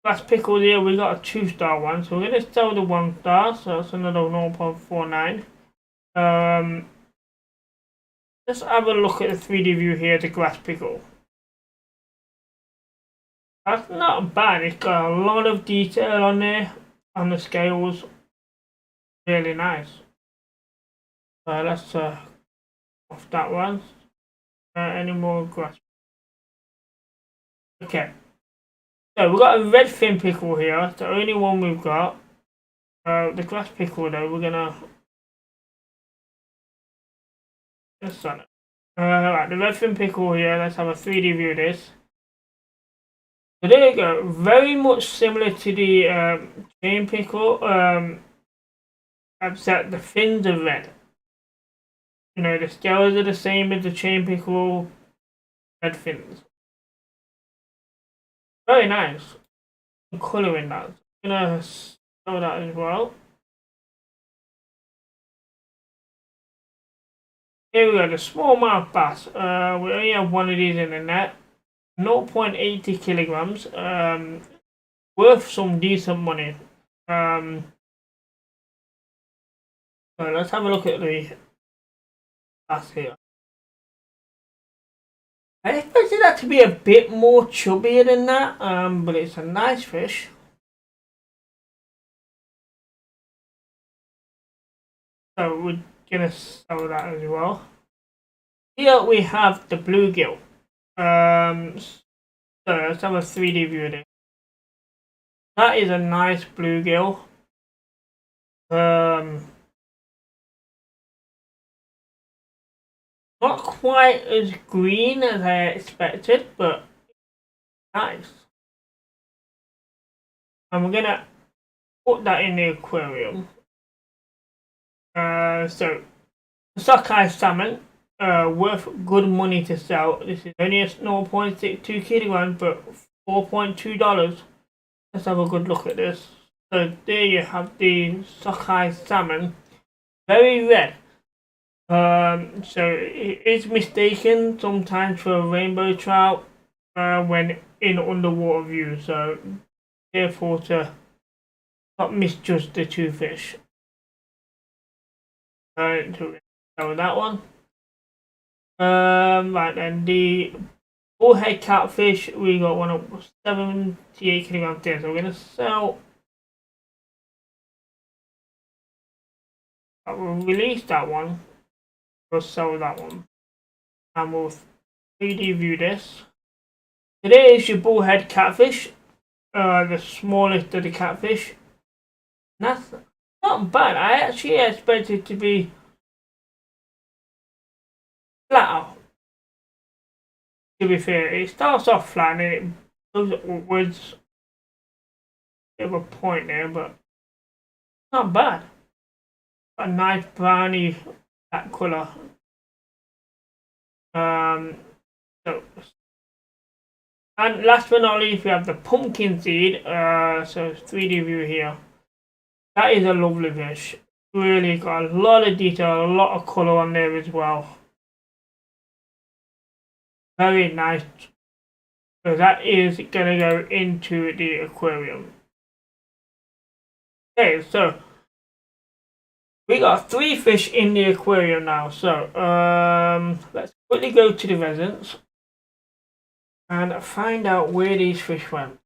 Last pickle here, we got a 2-star one, so we're gonna sell the 1 star. So that's another 0.49. Let's have a look at the 3D view here, the grass pickle. That's not bad. It's got a lot of detail on there, on the scales. Really nice. Let's off that one. Any more grass? Okay. So we've got a red fin pickle here. It's the only one we've got. The grass pickle though, we're gonna. Right, the red fin pickle here. Let's have a 3D view of this. So there you go. Very much similar to the chain pickle, except the fins are red. You know, the scales are the same as the chain pickle, red fins. Very nice. Colour in that. I'm gonna show that as well. Here we go, the smallmouth bass. We only have one of these in the net. 0.80 kilograms. Worth some decent money. So let's have a look at the bass here. I expected that to be a bit more chubbier than that, but it's a nice fish. So we're gonna sell that as well. Here we have the bluegill. So let's have a 3D view of it. That is a nice bluegill. Not quite as green as I expected, but nice. And we're gonna put that in the aquarium. So the Sockeye Salmon, worth good money to sell. This is only a 0.62 kilograms, but $4.2. Let's have a good look at this. So there you have the Sockeye Salmon, very red. So it is mistaken sometimes for a rainbow trout when in underwater view. So careful to not misjudge the two fish. So that one. Right then, the Bullhead Catfish, we got one of 78 kilograms there. So we're gonna sell. We'll release that one. We'll sell that one, and we'll 3D view this. Today is your Bullhead Catfish, the smallest of the catfish. And that's not bad. I actually expected it to be flatter. To be fair, it starts off flat and it goes upwards. Bit of a point there, but not bad. A nice browny black colour. So, and last but not least, we have the pumpkin seed. So 3D view here. That is a lovely fish. Really got a lot of detail, a lot of colour on there as well. Very nice. So that is gonna go into the aquarium. Okay, so we got 3 fish in the aquarium now. So let's quickly go to the residence and find out where these fish went.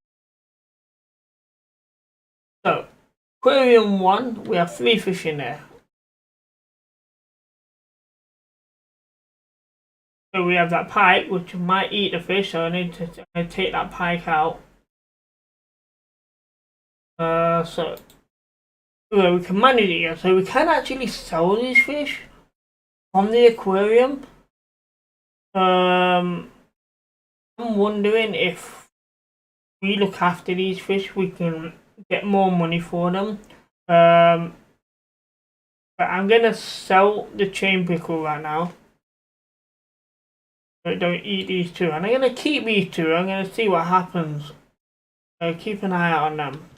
So aquarium 1, we have 3 fish in there. So we have that pike, which might eat the fish, so I need to take that pike out. So we can manage it here. So we can actually sell these fish from the aquarium. I'm wondering if we look after these fish, we can get more money for them. But I'm gonna sell the chain pickle right now. Don't eat these 2, and I'm gonna keep these 2. I'm gonna see what happens. Keep an eye out on them.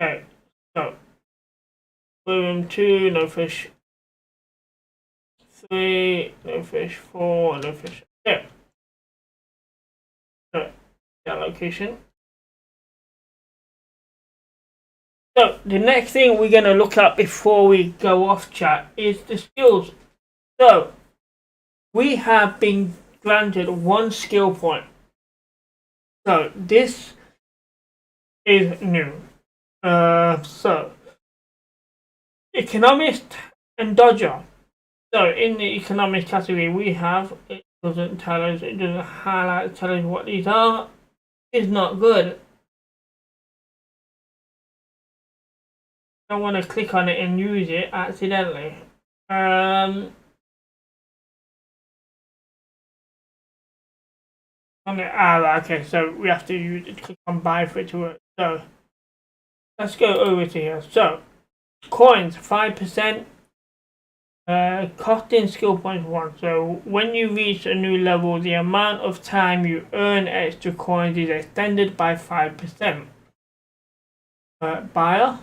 Okay, so aquarium 2, no fish. 3, no fish. 4, no fish. Okay. So that location. So the next thing we're going to look at before we go off chat is the skills. So we have been granted 1 skill point. So this is new. So economist and dodger. So in the economist category we have, it doesn't tell us, it doesn't highlight, tell us what these are. It's not good. I want to click on it and use it accidentally. Okay, so we have to use it, click on buy for it to work. So let's go over to here. So coins 5%, costing skill points 1. So when you reach a new level, the amount of time you earn extra coins is extended by 5%. Buyer,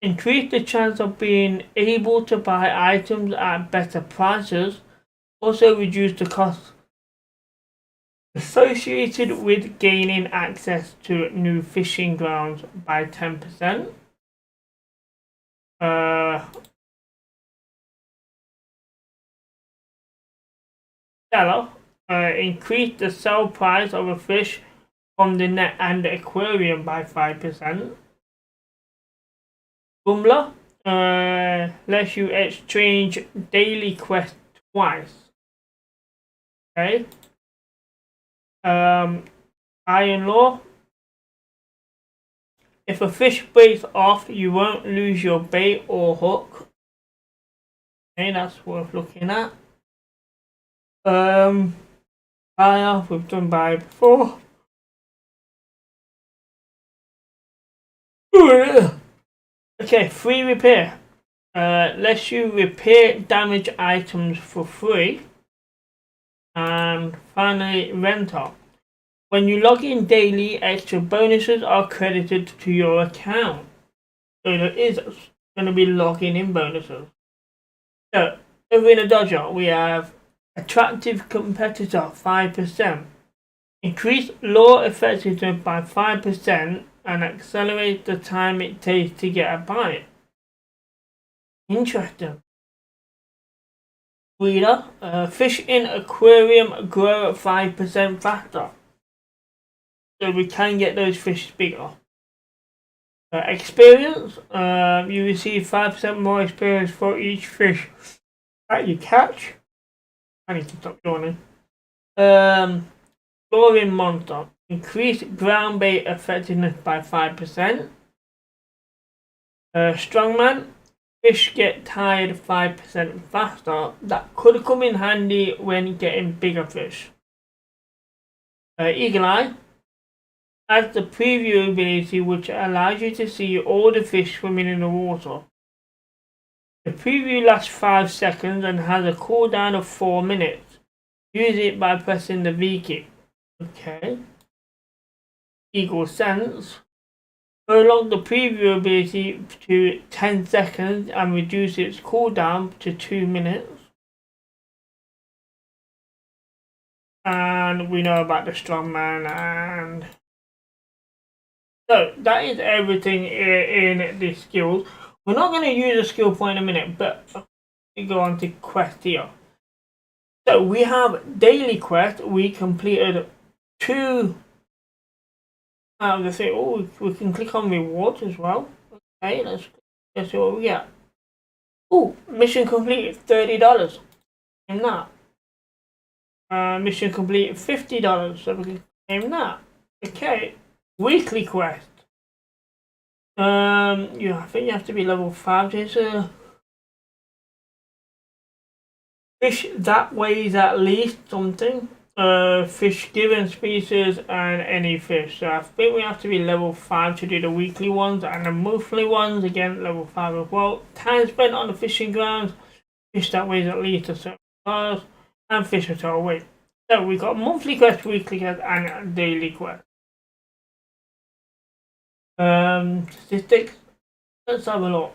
increase the chance of being able to buy items at better prices. Also reduce the cost associated with gaining access to new fishing grounds by 10%. Seller increased the sell price of a fish from the net and the aquarium by 5%. Bumbler lets you exchange daily quest twice. Okay. Iron Law. If a fish breaks off, you won't lose your bait or hook. Okay, that's worth looking at. Fire, we've done by before. Okay, free repair. Lets you repair damaged items for free. And finally, rental. When you log in daily, extra bonuses are credited to your account. So there is going to be logging in bonuses. So, over in the Dodger, we have attractive competitor 5%. Increase lure effectiveness by 5% and accelerate the time it takes to get a bite. Interesting. Breeder, fish in aquarium grow at 5% faster. So we can get those fish bigger. Experience, you receive 5% more experience for each fish that you catch. I need to stop yawning. Chlorine monster, increase ground bait effectiveness by 5%. Strongman, fish get tired 5% faster. That could come in handy when getting bigger fish. Eagle Eye has the preview ability which allows you to see all the fish swimming in the water. The preview lasts 5 seconds and has a cooldown of 4 minutes. Use it by pressing the V key. Okay. Eagle Sense. Prolong the preview ability to 10 seconds and reduce its cooldown to 2 minutes. And we know about the Strongman, and so that is everything in the skills. We're not going to use a skill point in a minute, but we go on to quest here. So we have daily quest. We completed 2 out of the 3. Oh, we can click on rewards as well. Okay, let's see what we get. Oh, mission completed, $30. Claim that. Mission completed, $50. So we can claim that. Okay, weekly quest. I think you have to be level 5. There's a fish that weighs at least something. Fish given species and any fish. So I think we have to be level 5 to do the weekly ones, and the monthly ones again level 5 as well. Time spent on the fishing grounds. Fish that weighs at least a certain size, and fish at total weight. So we got monthly quest, weekly quest, and daily quest. Statistics. Let's have a look.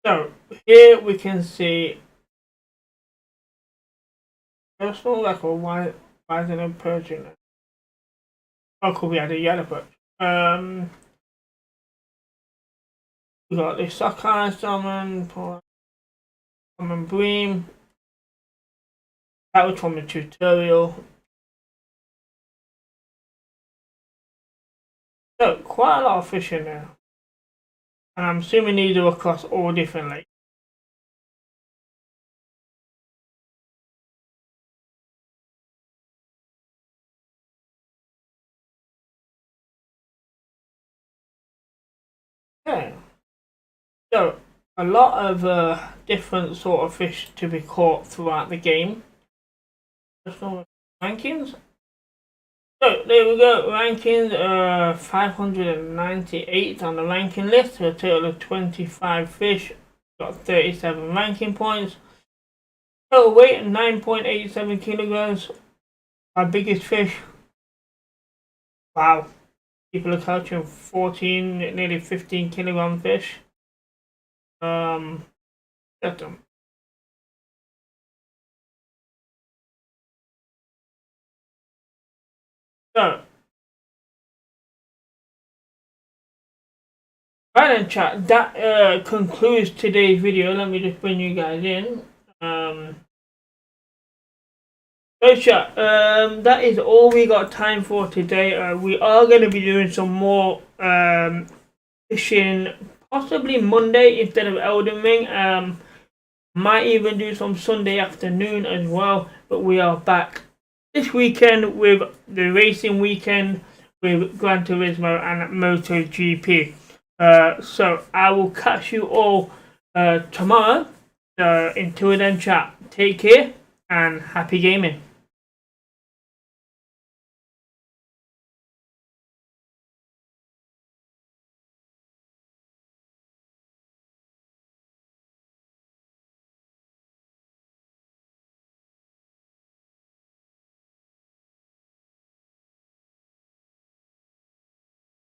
So here we can see personal record. Why is it not purging it? Oh, could we add a yellow perch? We got the Sockeye Salmon, Salmon Bream. That was from the tutorial. So quite a lot of fish in there, and I'm assuming these are across all different lakes. Okay, so a lot of different sort of fish to be caught throughout the game. Rankings. So there we go, rankings, 598 on the ranking list, a total of 25 fish, got 37 ranking points. Total weight 9.87 kilograms. Our biggest fish. Wow. People are catching 14, nearly 15 kilogram fish. Get them. So, right then chat, that concludes today's video. Let me just bring you guys in. So chat, that is all we got time for today. We are going to be doing some more fishing, possibly Monday instead of Elden Ring. Might even do some Sunday afternoon as well. But we are back this weekend with the racing weekend with Gran Turismo and MotoGP. So I will catch you all tomorrow. Until then, chat, take care and happy gaming.